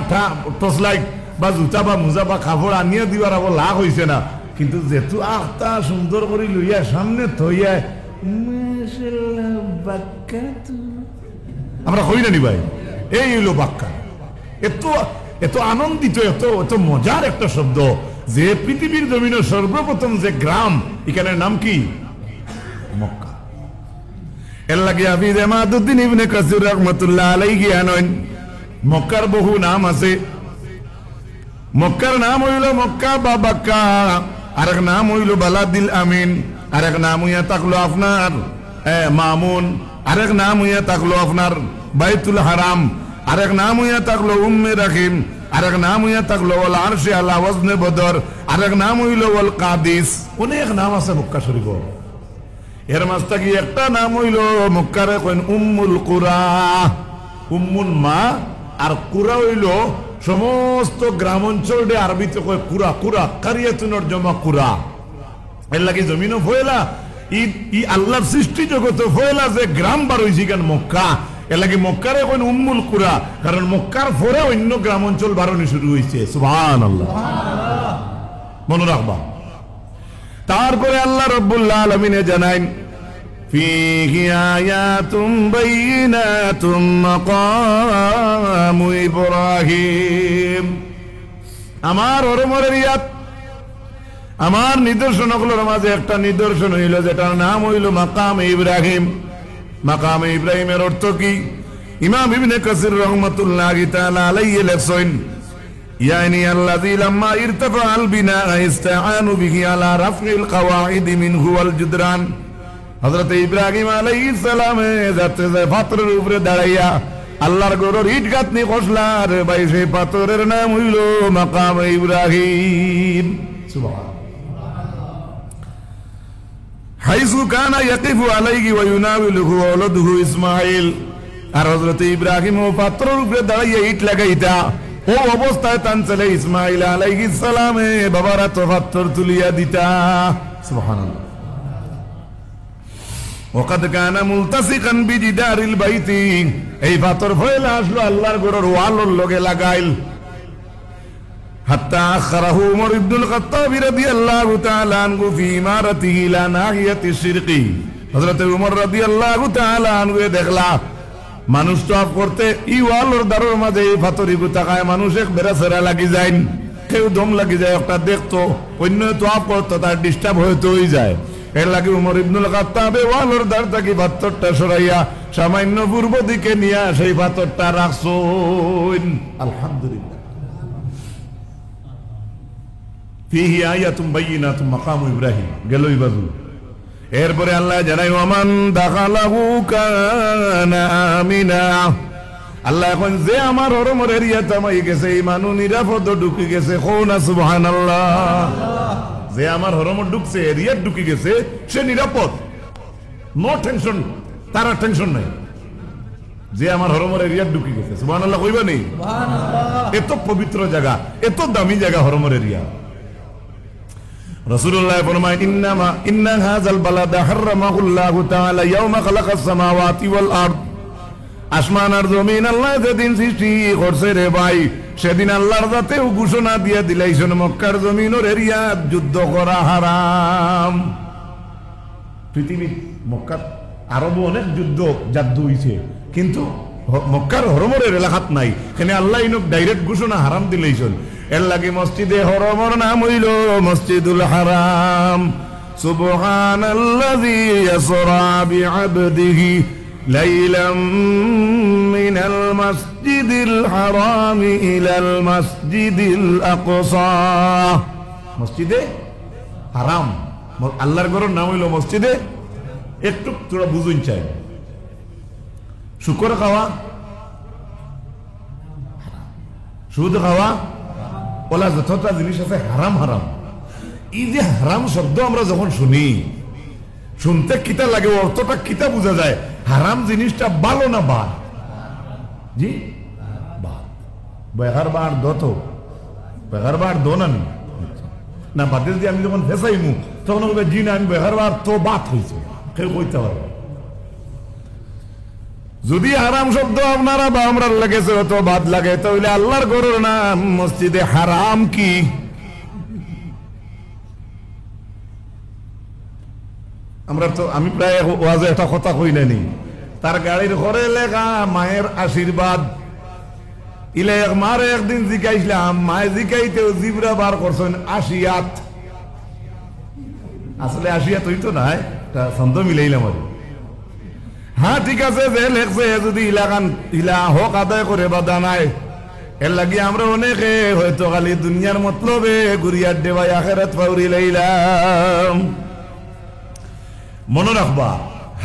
টর্চ লাইট বা জুতা বা মোজা বা কাপড় আনিয়া দিবার আবার লাভ হয়েছে না, কিন্তু যেহেতু আখটা সুন্দর করে লইয়া সামনে থইয়া আমরা কই না নি ভাই, এই হইল বাক্কা। এত আনন্দিত, এত মজার একটা শব্দ যে পৃথিবীর জমিনের সর্বপ্রথম যে গ্রাম, এখানের নাম কি? মক্কা। এর লাগে হাফিজ ইমাদউদ্দিন ইবনে কাসির রাহমাতুল্লাহ আলাইহি আনন মক্কার বহু নাম আছে। মক্কার নাম হইল মক্কা বা বাক্কা, আরেক নাম হইল বালাদিল আমিন, আরেক নাম হইয়া থাকলো আপনার মামুন, আরেক নাম হইয়া থাকলো আপনার বাইতুল হারাম, আরেক নাম হইয়া থাকলো উম্মে রাহিম, আরেক নাম হইয়া থাকলো ওয়াল আরশে আলা ওয়াজনে বদর, আরেক নাম হইল ওয়াল কাদিস। অনেক নাম আছে মক্কা শরীফ। এর মাঝ থেকে একটা নাম হইল মক্কারে কইন উম্মুল কুরা। উম্মুল মা আর কুরা হইল সমস্ত গ্রাম অঞ্চলে আরবিতে কয় কুরা। কুরা কারিয়াতুনের জমা কুরা। এর লাগে জমিনও ফয়লা ই আল্লাহর সৃষ্টি জগত ফয়লা যে গ্রাম বার হইছে কেন মক্কা, এর লাগে মক্কারে কোন উম্মুল কুরা, কারণ মক্কার পরে অন্য গ্রাম অঞ্চল বাড়ানো শুরু হয়েছে। সুবহানাল্লাহ, মনে রাখবা। তারপরে আল্লাহ রাব্বুল আলামিন জানাইন ফীহি আয়াতুম বাইয়িনাতুম মাকামু ইব্রাহিম, আমার হরমরের ইয়াত, আমার নিদর্শনগুলোর মাঝে একটা নিদর্শন হইল যেটার নাম হইল মাকাম ইব্রাহিম। মাকাম ইব্রাহিমের অর্থ কি? ইমাম ইবনে কাসির রাহমাতুল্লাহি তাআলা আলাইহি লেখছেন ইয়ানি আল্লাযী লাম্মা ইরতাফা আল বিনা ইসতাআনু বিহি আলা রাফইল কাওয়াইদ মিনহু ওয়াল জুদরান। হযরত ইব্রাহিম আলাইহিস সালামে যাতে পাথরের উপরে দাঁড়াইয়া আল্লাহর ঘরের ইট গাঁথনি কষলার ভাই, সেই পাথরের নাম হইল মাকাম ইব্রাহিম। সুবহানাল্লাহ। হাইসু কানা ইয়াকিফু আলাইহি ওয়া ইউনাবিলুহু ওয়ালাদুহু ইসমাঈল, আর হযরত ইব্রাহিম ও পাথরের উপরে দাঁড়াইয়া ইট লাগাইতা ও অবস্থায় তান ছেলে ইসমাঈল আলাইহিস সালামে বাবারা তো পাথর তুলিয়া দিতা। সুবহানাল্লাহ। ওয়াকাদ কানা মুলতাসিকান বিজিদারিল বাইতি, এই পাথর ফয়লা আসলো আল্লাহর ঘরের ওয়ালের লগে লাগাইল। হাত্তা আখরাহু উমর ইবনুল খাত্তাব রাদিয়াল্লাহু তাআলা আনহু ফি ইমারাতিহি ইলা নাহিয়াতি শিরকি। হযরত উমর রাদিয়াল্লাহু তাআলা আনহু দেখলা মানুষ তওয়াফ করতে ই ওয়ালের দারের মাঝে এই পাথরই গুতাকায়, মানুষ এক বেরাসেরা লাগি যায়, কেউ দম লাগি যায়, একটা দেখতো অন্য তওয়াফ করতো, তার ডিস্টার্ব হইতে হই যায়। এর লাগে উমর ইবনুল খাত্তাব ওয়ালের দার থেকে পাথরটা সরাইয়া সামান্য পূর্ব দিকে নিয়ে সেই পাথরটা রাখছেন। আলহামদুলিল্লাহ। ফীহি আয়াতুম বাইয়িনাতুম মাকামু ইব্রাহিম গেল এই বাজু। এরপরে আল্লাহ জানাই ওয়ামান দাখালাহু কানা আমিনা, আল্লাহ এখন যে আমার হরমর এরিয়াতে মাই গেছে এই মানুষ নিরাপদ ঢুকে গেছে। কোনা সুবহানাল্লাহ। যে আমার হরমর ঢুকছে এরিয়া ঢুকে গেছে সে নিরাপদ, নো টেনশন, তার টেনশন নাই। যে আমার হরমর এরিয়া ঢুকে গেছে, সুবহানাল্লাহ কইবা নি? সুবহানাল্লাহ। এত পবিত্র জায়গা, এত দামি জায়গা হরমর এরিয়া। রাসূলুল্লাহ ফরমায় ইন্না হাযাল বালাদা হারামাহুল্লাহু তাআলা ইয়াওমা খালাকাস সামাওয়াতি ওয়াল আরদ, আসমান আর জমিন আল্লাহ যেদিন সৃষ্টি করছে রে ভাই, সেদিন আল্লাহর জাতেও ঘোষণা দিয়ে দিলাইছেন মক্কার জমিনের এরিয়া যুদ্ধ করা হারাম। পৃথিবী মক্কার আরব অনেক যুদ্ধ জাদ্দু হইছে, কিন্তু মক্কার হরমরের এলাকাত নাই। এখানে আল্লাহ ইনক ডাইরেক্ট ঘোষণা হারাম দিলাইছেন। এর লাগে মসজিদে হরমর নাম হইল মসজিদুল হারাম। সুবহানাল্লাযী ইয়াসরা বিআবদিহি লাইলাম মিনাল মাসজিদিল হারাম ইলাল মাসজিদিল আকসা। মসজিদে হারাম, আল্লাহর ঘরের নাম হইল মসজিদে। একটু তোরা বুঝুন চাই, শুকর খাওয়া, সুদ খাওয়া, ওলা যতটা জিনিস আছে হারাম হারাম। এই যে হারাম শব্দ আমরা যখন শুনি, শুনতে কিতা লাগে, অর্থটা কিতা বোঝা যায়? হারাম জিনিসটা ভালো না বাদ? জি বাদ। বেহার বার দত, বেহার বার দো না না বাদে দিয়ে আমি যখন ফেসাইমু তখন বলবে জি না আমি বেহার বার তো বাদ হয়েছে, কেউ কইতে পারবে। যদি হারাম শব্দ আপনারা বা আমরা লেগেছে তো বাদ লাগে, তাহলে আল্লাহর ঘরের নাম মসজিদে হারাম কি? আমরা তো আমি প্রায় ওয়াজে একটা কথা কই নানি, তার গাড়ির ঘরে লেখা মায়ের আশীর্বাদ। ইলে মারে একদিন জিকাইছিলাম, মায়ে জিকাইতেও জিবরা বার করছেন আশিয়াত। আসলে আশিয়াত হইতো না, ছন্দ মিলাইলাম আর। হ্যাঁ ঠিক আছে, যে লেখছে যদি ইলাকান ইলা হক আদায় করে বা দানায়, এর লাগি আমরা অনেকে হয়তো খালি দুনিয়ার মতলবে গুরিয়ার দেবাই আখেরাত পাউরি লাইলাম। মনে রাখবা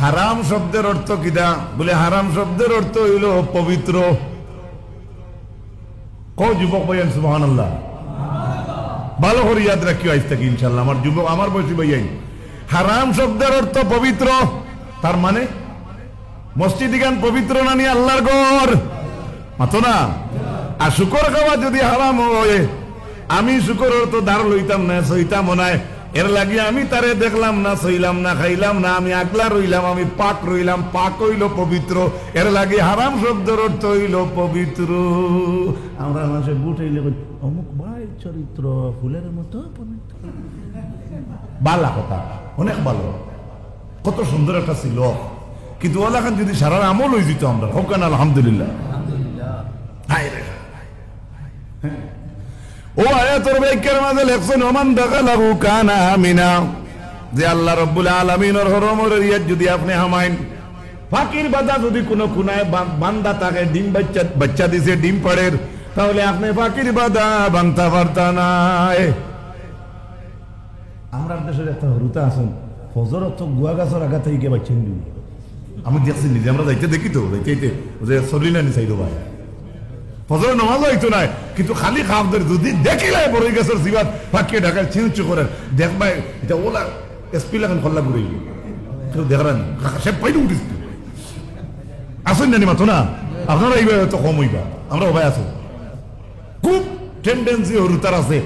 হারাম শব্দের অর্থ কিটা? বলে হারাম শব্দের অর্থ হইল পবিত্র। ক যুবক ভাইয়ান সুবহানাল্লাহ, ভালো করে ইয়াদ রাখিও আজ থেকে ইনশাল্লাহ। আমার যুবক, আমার বয়সী ভাইয়াই, হারাম শব্দের অর্থ পবিত্র। তার মানে মসজিদ গান পবিত্র না নিয়ে আল্লাহর ঘর মাতো না। আর শুকর খাওয়া যদি হারাম হয়, আমি শুকরের তো ধার লইতাম না, সইতাম মনে হয় এর লাগে আমি তারে দেখলাম না, সইলাম না, খাইলাম না, আমি আগলা রইলাম, আমি পাক রইলাম। পাক হইল পবিত্র, এর লাগে হারাম শব্দের অর্থ হইল পবিত্র। আমরা মানুষের বুট হইলে অমুক ভাই চরিত্র ফুলের মতো পবিত্র, বালা কথা, অনেক ভালো, কত সুন্দর একটা ছিল। কিন্তু ওলা খান যদি সারা আমল হয়ে যেত আমরা, হোক না আলহামদুলিল্লাহ। ও আয়াতের ব্যাখ্যার মাঝে লেখছেন ওমান দাখালাহু কানা আমিনা, যে আল্লাহ রাব্বুল আলামিনের হরমের এরিয়া যদি আপনি হামাইন, ফাকির বাদা যদি কোনো কোনায় বান্দা থাকে, ডিম বাচ্চা দিছে ডিম পাড়ের, তাহলে আপনি ফাকির বাদা বাংতা পারতা নাই। আমরা দেশের একটা হরুতা আছেন, ফজর অত গুয়া গাছের আগা থেকে বাচ্চা নিবি, আমি দেখছি নিজে, আমরা যাইতে দেখি তো, যাইতে যে সরিলানি চাইতো ভাই, ফজর নামাজ হইতো নাই, কিন্তু খালি খাওয়াদের যদি দেখিলাই বড়ই গাছের জিবাত ফাঁকিয়ে ঢাকায় চিনচু করে দেখবাই, এটা ওলা এসপি লাগান খল্লা ঘুরে কেউ দেখলেন সে পাইলে উঠিস আসেন জানি মাতো না, আপনারা এইবার তো কম হইবা, আমরা ভাই আছো, খুব টেন্ডেন্সি হরুতার আছে,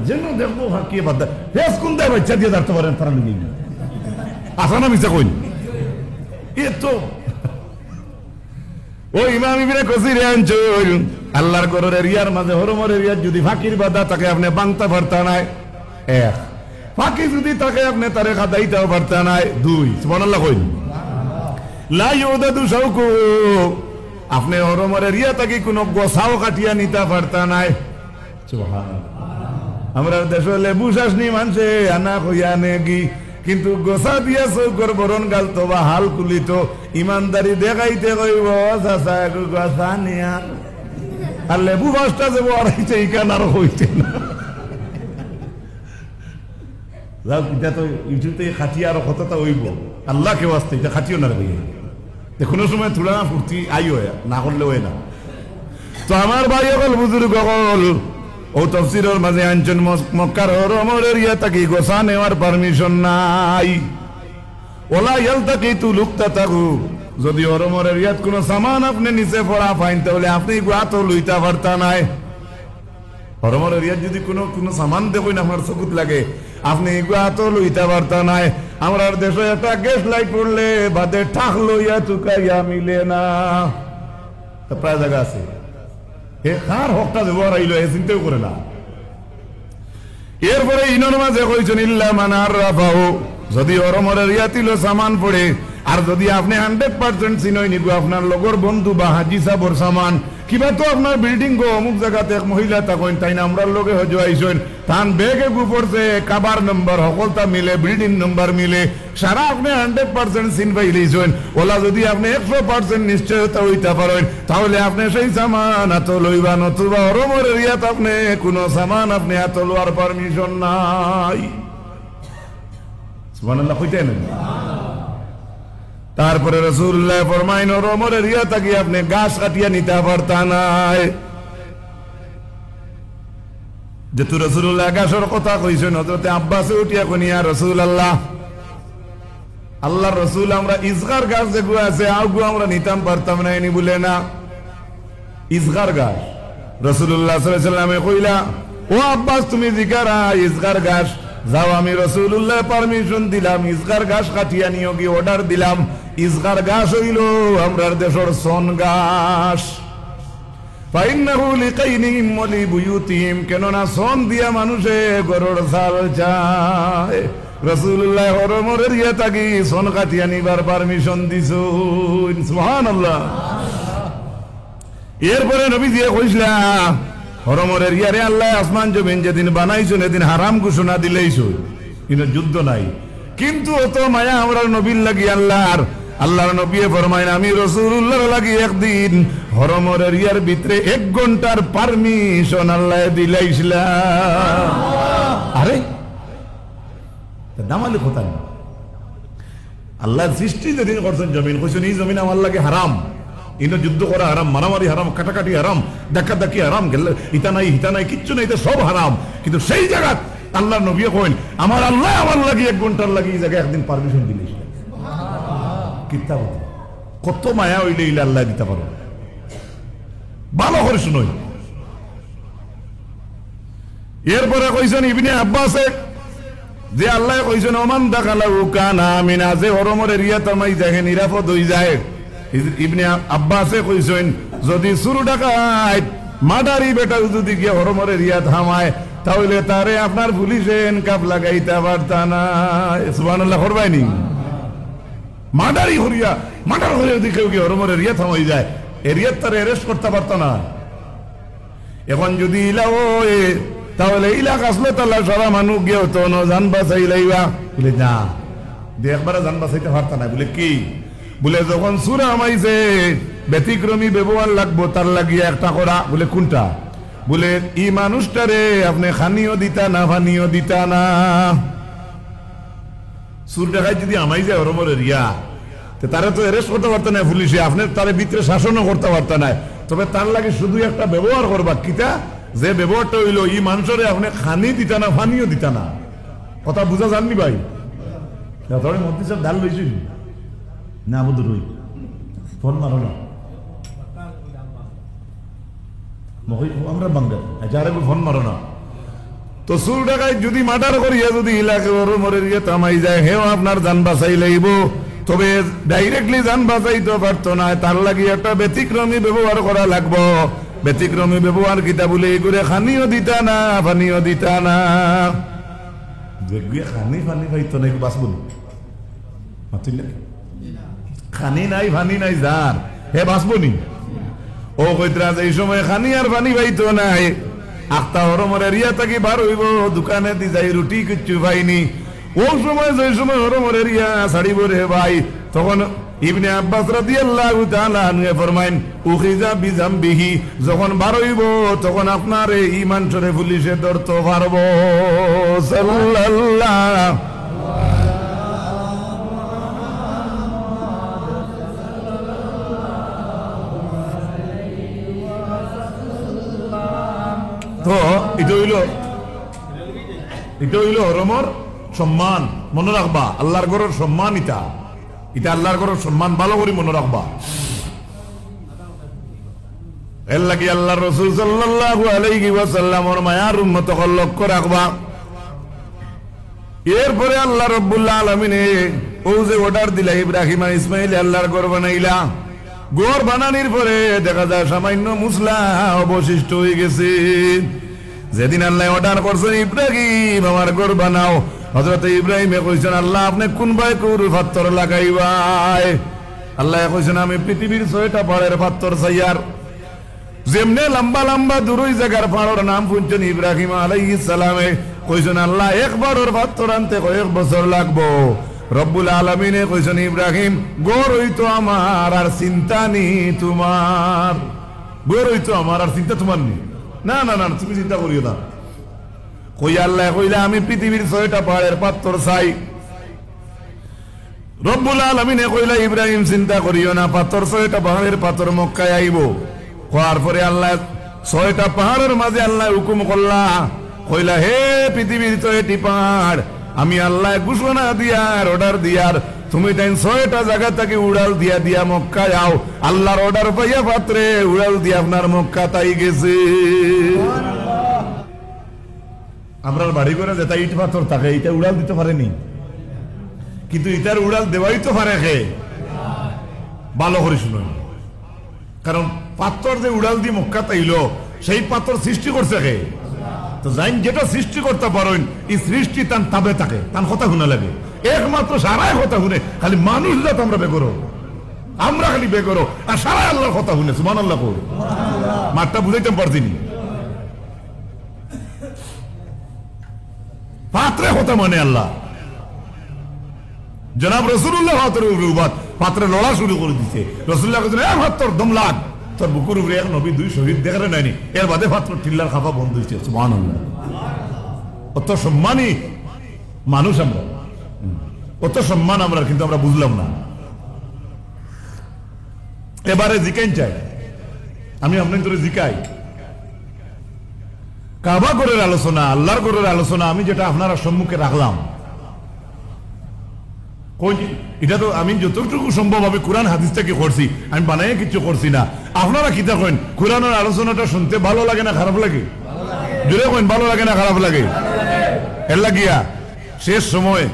যেন দেখবো ফাঁকিয়ে বাদ দেয়, ফেস কোন দেয় বাচ্চা দিয়ে দাঁড়তে পারেন তারা নিয়ে আসা না মিশা কইন এ তো ও ইমাম ইবনে কাসির আনছুন আল্লাহর ঘরের এরিয়ার মাঝে হরমর এরিয়ার যদি ফাকির বাদা তাকে আপনি বাংতা পারতা নাই, এক ফাঁকি যদি তাকে আপনি তারে খাদাইতেও পারতা নাই, দুই সুবহানাল্লাহ কইন লা ইউদাদু শাউকু, আপনি হরমর এরিয়া তাকে কোনো গোছাও কাটিয়া নিতে পারতা নাই। সুবহানাল্লাহ। আমরা দেশে লেবু শাসনি মানছে আনা কইয়া নেগি, কিন্তু গোসা দিয়া চৌকর বরণ গালতো বা হাল কুলিত, ইমানদারি দেখাইতে কইব চাচা একটু গোসা নিয়া, আর লেবু বাসটা যাবো আড়াইছে ইকান আর হইতে না। যাও এটা তো ইউটিউবে খাটিয়ে আরো কতটা হইব, আল্লাহ কেউ আসতে এটা খাটিও না রে, কোনো সময় তুলা না ফুর্তি আইও না করলে হয় না। তো আমার ভাই অকল বুজুর্গ অকল ও তাফসীরের মাঝে আনছেন মক্কার হরমর এরিয়া তাকি গোসা নেওয়ার পারমিশন নাই, ওলা ইয়ালতাকিতু লুকতাতাহু, যদি হরমর এরিয়াত কোনো সামান আপনি নিচে পড়া পাইন তাহলে আপনি গুয়াতো লইতা পারতা নাই। হরমর এরিয়াত যদি কোনো সামান দেখুন আমার চকুত লাগে, আপনি গুয়াতো লইতা পারতা নাই। আমরা দেশে একটা গ্যাস লাইট পড়লে বাদে ঠাক লইয়া চুকাইয়া মিলে না, প্রায় জায়গা আছে কার হকটা ব্যবহার আইলো এ চিন্তাও করে না। এরপরে ইনর মাঝে কইছেন ইল্লা মান আররাফাহু, যদি হরমর এরিয়াতিল সামান পড়ে, আর যদি আপনি 100% চিনই নিগো আপনার লগর বন্ধু বা হাজি সাবর সামান, কিবা তো আপনার বিল্ডিং গো অমুক জায়গাতে এক মহিলা তাকইন তাই না আমরার লগে হজো আইছেন, তান বেগে গুপরছে কাবার নম্বর হকলতা মিলে, বিল্ডিং নম্বর মিলে, সারা আপনি 100% চিন পাইলেছেন, ওলা যদি আপনি 100% নিশ্চয়তা হইতে পারেন, তাহলে আপনি সেই সামান এত লইবা, নতুবা হরমর এরিয়াত আপনি কোনো সামান আপনি এত লওয়ার পারমিশন নাই। সুবহানাল্লাহ কইতেন। তারপরে রাসূলুল্লাহ ফরমাইন হরমর এরিয়া থাকি আপনি গাছ কাটিয়া নিতে পারতা নাই, যেহেতু রাসূলুল্লাহ গাছের কথা কইছেন, হযরতে আব্বাসে উঠিয়া কোন ইয়া রাসূলুল্লাহ, আল্লাহর রাসূল আমরা ইসগার গাছ যেগুলো আছে আগুলো আমরা নিতাম পারতাম না, এনি বলে না ইসগার গাছ। রাসূলুল্লাহ সাল্লাল্লাহু আলাইহি ওয়াসাল্লামে কইলা ও আব্বাস তুমি জিকারা ইসগার গাছ, যাও আমি রাসূলুল্লাহ পারমিশন দিলাম, ইসগার গাছ কাটিয়া নিও, কি অর্ডার দিলাম। ইসগার গাছ হইল আমরার দেশের সন গাছ, ফাইন্নাহু লিকাইনিহিম ওয়া লিবুয়ুতিহিম, কেননা সন দিয়া মানুষে গরুর চাল চায়। রাসূলুল্লাহ হরমর এরিয়া থাকি সন কাটিয়া নিবার পারমিশন দিছুন, সুবহানাল্লাহ। এরপরে নবী দিয়ে কইসলা হরমর এরিয়ারে আল্লাহ আসমান জমিন যেদিন বানাইছেন এদিন হারাম ঘোষণা দিলেইছো, কিন্তু যুদ্ধ নাই। কিন্তু অত মায়া আমরা নবীর লাগি আল্লাহর নবী ফরমাইন আমি রাসূলুল্লাহর লাগি একদিন হরমর এরিয়ার ভিতরে 1 ঘন্টার পারমিশন আল্লাহ দিলাইছিলাম। আরে দামালে কথা না, আল্লাহর সৃষ্টি যেদিন করছেন জমিন, কইছেন এই জমিন আমার লাগে হারাম, ইনো যুদ্ধ করা হারাম, মারামারি হারাম, কাটাকাটি হারাম, ডাকাডাকি হারাম, ইতা নাই কিচ্ছু নাই, এটা সব হারাম। কিন্তু সেই জায়গা আল্লাহ নবী কইন আমার আল্লাহ আমার লাগি 1 ঘন্টার লাগি এই জায়গায় একদিন পারমিশন দিলেন। কিতাব কত মায়া হইলে ইলা আল্লাহ দিতে পারো, ভালো করে শুনোই। এরপরে কইছেন ইবনে আব্বাসে যে আল্লাহ কইছেন ওমান দাখালাহু কানা আমিনা, যে হরমর এরিয়া তামাই যায় নিরাপদ হয়ে যায়। ইবনে আব্বাসে কইছেন যদি চুর ডাকাত মাদারি বেটা যদি গিয়ে হরমর এরিয়া থামায় তাহলে তারে আপনার পুলিশে এনকাপ লাগাইতে পারতা না। সুবহানাল্লাহ করবাইনি মাদারি হরিয়া মাদার হয়ে যদি কেউ গিয়ে হরমর এরিয়া থামাই যায় এরিয়ার তারে অ্যারেস্ট করতে পারত না। এখন যদি ইলা ওয়ে তাহলে ইলাক আসলে তাহলে সারা মানুষ গিয়ে হতো না জান বাঁচাই লাইবা বলে না দেখবার জান বাঁচাইতে পারতা না। বলে কি বলে যখন সুরা আমাইছে ব্যতিক্রমী ব্যবহার লাগবো তার লাগিয়ে একটা করা। বলে কোনটা? বলে ই মানুষটারে আপনি খানিও দিতা না ফানিও দিতা না। সুর ডাকাই যদি আমাই যায় হরমর এরিয়া তারে তো অ্যারেস্ট করতে পারত না পুলিশে, আপনি তারে ভিতরে শাসনও করতে পারত না। তবে তার লাগে শুধু একটা ব্যবহার করবা কিতা, যে ব্যবহারটা হইল ই মানুষের আপনি খানি দিতা না ফানিও দিতা না। কথা বুঝা যাননি ভাই? মন্ত্রী সাহেব ঢাল লইছি না বুধ রই ফোন মারো না আমরা বাঙ্গাল যারা ফোন মারো না। তো চুর ডাকায় যদি মার্ডার করিয়া যদি ইলাকে মরে গিয়ে তামাই যায় হেও আপনার জান বাঁচাই লাইব। তবে ডাইরেক্টলি জান বাঁচাইতে পারতো না, তার লাগি একটা ব্যতিক্রমী ব্যবহার করা লাগবো। ব্যতিক্রমী ব্যবহার কিতা বলে এই করে খানিও দিতা না ফানিও দিতা না। খানি ফানি পাইতো না বাঁচব খানি নাই ফানি নাই যার হে বাঁচবো নি। ও কইতরা এই সময় খানি আর ফানি পাইতো নাই। আখতা হরমর এরিয়া থাকি বার হইব দোকানে দি যাই রুটি কিচ্ছু পাইনি। ও সময় যে সময় হরমর এরিয়া ছাড়িব রে ভাই তখন ইবনে আব্বাস রাদিয়াল্লাহু তাআলা আনহু ফরমাইন উখিজা বিজামবিহি, যখন বার হইব তখন আপনার এই মানুষরে পুলিশে ধরতে পারবো। সাল্লাল্লাহু তো এটা হইল হরমর সম্মান। মনে রাখবা আল্লাহর ঘরের সম্মান এটা আল্লাহর ঘরের সম্মান ভালো করে মনে রাখবা। এর লাগি আল্লাহ রাসূল সাল্লাল্লাহু আলাইহি ওয়াসাল্লামের মায়ার উম্মতকে লক্ষ্য রাখবা। এরপরে আল্লাহ রাব্বুল আলামিন ও যে অর্ডার দিলা ইব্রাহিম আর ইসমাইল আল্লাহর ঘর বানাইলা, ঘর বানানোর পরে দেখা যায় সামান্য মুসলা অবশিষ্ট হয়ে গেছে। যেদিন আল্লাহ অর্ডার করছেন ইব্রাহিম আমার ঘর বানাও, হযরত ইব্রাহিমে কইছেন আল্লাহ আপনি কোন ভাই কোর পাথর লাগাইবাই? আল্লাহ কইছেন আমি পৃথিবীর 6টা পাহাড়ের পাথর চাইয়ার। যেমনে লম্বা লম্বা দূরই জায়গার পাহাড়ের নাম শুনছেন ইব্রাহিম আলাইহিস সালামে কইছেন আল্লাহ একবার ওর পাথর আনতে কয়েক বছর লাগবো। রব্বুল আলামিনে কইছেন ইব্রাহিম ঘর হইতো আমার আর চিন্তা নেই তোমার, ঘর হইতো আমার আর চিন্তা তোমার নেই। না না না তুমি চিন্তা করিও না। কই আল্লাহ কইলা আমি পৃথিবীর 6টা পাহাড়ের পাথর চাই। রব্বুল আলামিনে কইলা ইব্রাহিম চিন্তা করিও না, পাথর 6টা পাহাড়ের পাথর মক্কায় আইব। হওয়ার পরে আল্লাহ 6টা পাহাড়ের মাঝে আল্লাহ হুকুম করলা, কইলা হে পৃথিবীর 6টি পাহাড় আমি আল্লাহ ঘোষণা দিয়ার অর্ডার দিয়ার তুমি তাই 6টা জায়গা থেকে উড়াল দিয়া দিয়া মক্কা যাও। আল্লাহর অর্ডার পাইয়া পাত্রে উড়াল দিয়া আপনার মক্কা তাই গেছে। আমরা বাড়ি করে যেটা ইট পাথর থাকে এটা উড়াল দিতে পারেনি, কিন্তু এটার উড়াল দেওয়াই তো পারে খে ভালো করে শুনুন। কারণ পাথর যে উড়াল দিয়ে মক্কা তাইল সেই পাথর সৃষ্টি করছে খে। তো যাইন যেটা সৃষ্টি করতে পারেন এই সৃষ্টি তান তাবে থাকে, তান কথা শুনে লাগে একমাত্র সারাই কথা শুনে। খালি মানুষ যাতে আমরা বেগরো, আমরা খালি বেগরো আর সারাই আল্লাহর কথা শুনে। সুবহানাল্লাহ কর মাঠটা বুঝাইতে পারছিনি। পাত্রে কথা মানে আল্লাহ জনাব রাসূলুল্লাহ পাত্রে লড়া শুরু করে দিচ্ছে। রাসূলুল্লাহ পাত্র দম লাগ তোর বুকুর উপরে এক নবী 2 শহীদ দেখারে নাইনি, এর বাদে পাত্র টিল্লার খাফা বন্ধ হয়েছে। সুবহানাল্লাহ অত সম্মানী মানুষ আমরা, অত সম্মান আমরা, কিন্তু আমরা বুঝলাম না। এবারে জিকাইন চাই আমি আপনার তোরে জিকাই কাবা ঘরের আলোচনা আল্লাহর ঘরের আলোচনা আমি যেটা আপনারা সম্মুখে রাখলাম এটা তো আমি যতটুকু সম্ভব আমি কোরআন হাদিস থেকে করছি, আমি বানাই কিছু করছি না। আপনারা কি দেখেন কোরআনের আলোচনাটা শুনতে ভালো লাগে না খারাপ লাগে? জোরে কইন ভালো লাগে না খারাপ লাগে? এর লাগিয়া শেষ সময়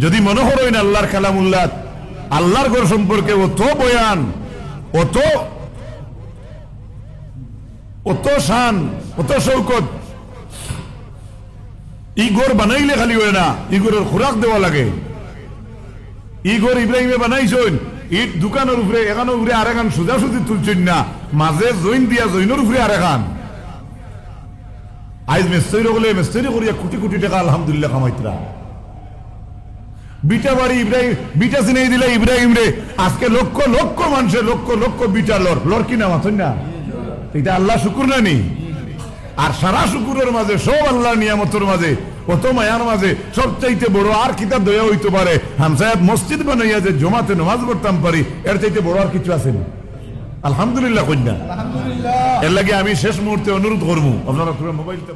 যদি মনে করেন আল্লাহর কালামুল্লাহ আল্লাহর ঘর সম্পর্কে অত বয়ান অত অত শান অত শৌকত, ই ঘর বানাইলে খালি হয় না, ই ঘরের খোরাক দেওয়া লাগে। ই ঘর ইব্রাহিমে বানাইছেন ইট দোকানের উপরে এখানের উপরে আর এখান সোজাসুজি তুলছেন না, মাঝে জৈন দিয়া জৈনের উপরে আর এখান। আজ মেস্তরি হলে মেস্তরি করিয়া কোটি কোটি টাকা আলহামদুলিল্লাহ কামাইতরা। বিটা বাড়ি ইব্রাহিম বিটা চিনাই দিলে ইব্রাহিম রে আজকে লক্ষ লক্ষ মানুষের লক্ষ লক্ষ বিটা লর কি নাম আছেন না, এটা আল্লাহ শুকুর না নি। আর সারা শুকুরের মাঝে সব আল্লাহ নিয়ামতের মাঝে কত মায়ার মাঝে সবচাইতে বড় আর কিতাব দয়া হইতে পারে হামসায়াত মসজিদ বানাইয়া যে জমাতে নামাজ পড়তাম পারি, এর চাইতে বড় আর কিছু আছে না। আলহামদুলিল্লাহ কন্যা, আলহামদুলিল্লাহ। এর লাগে আমি শেষ মুহূর্তে অনুরোধ করবো আপনারা মোবাইলটা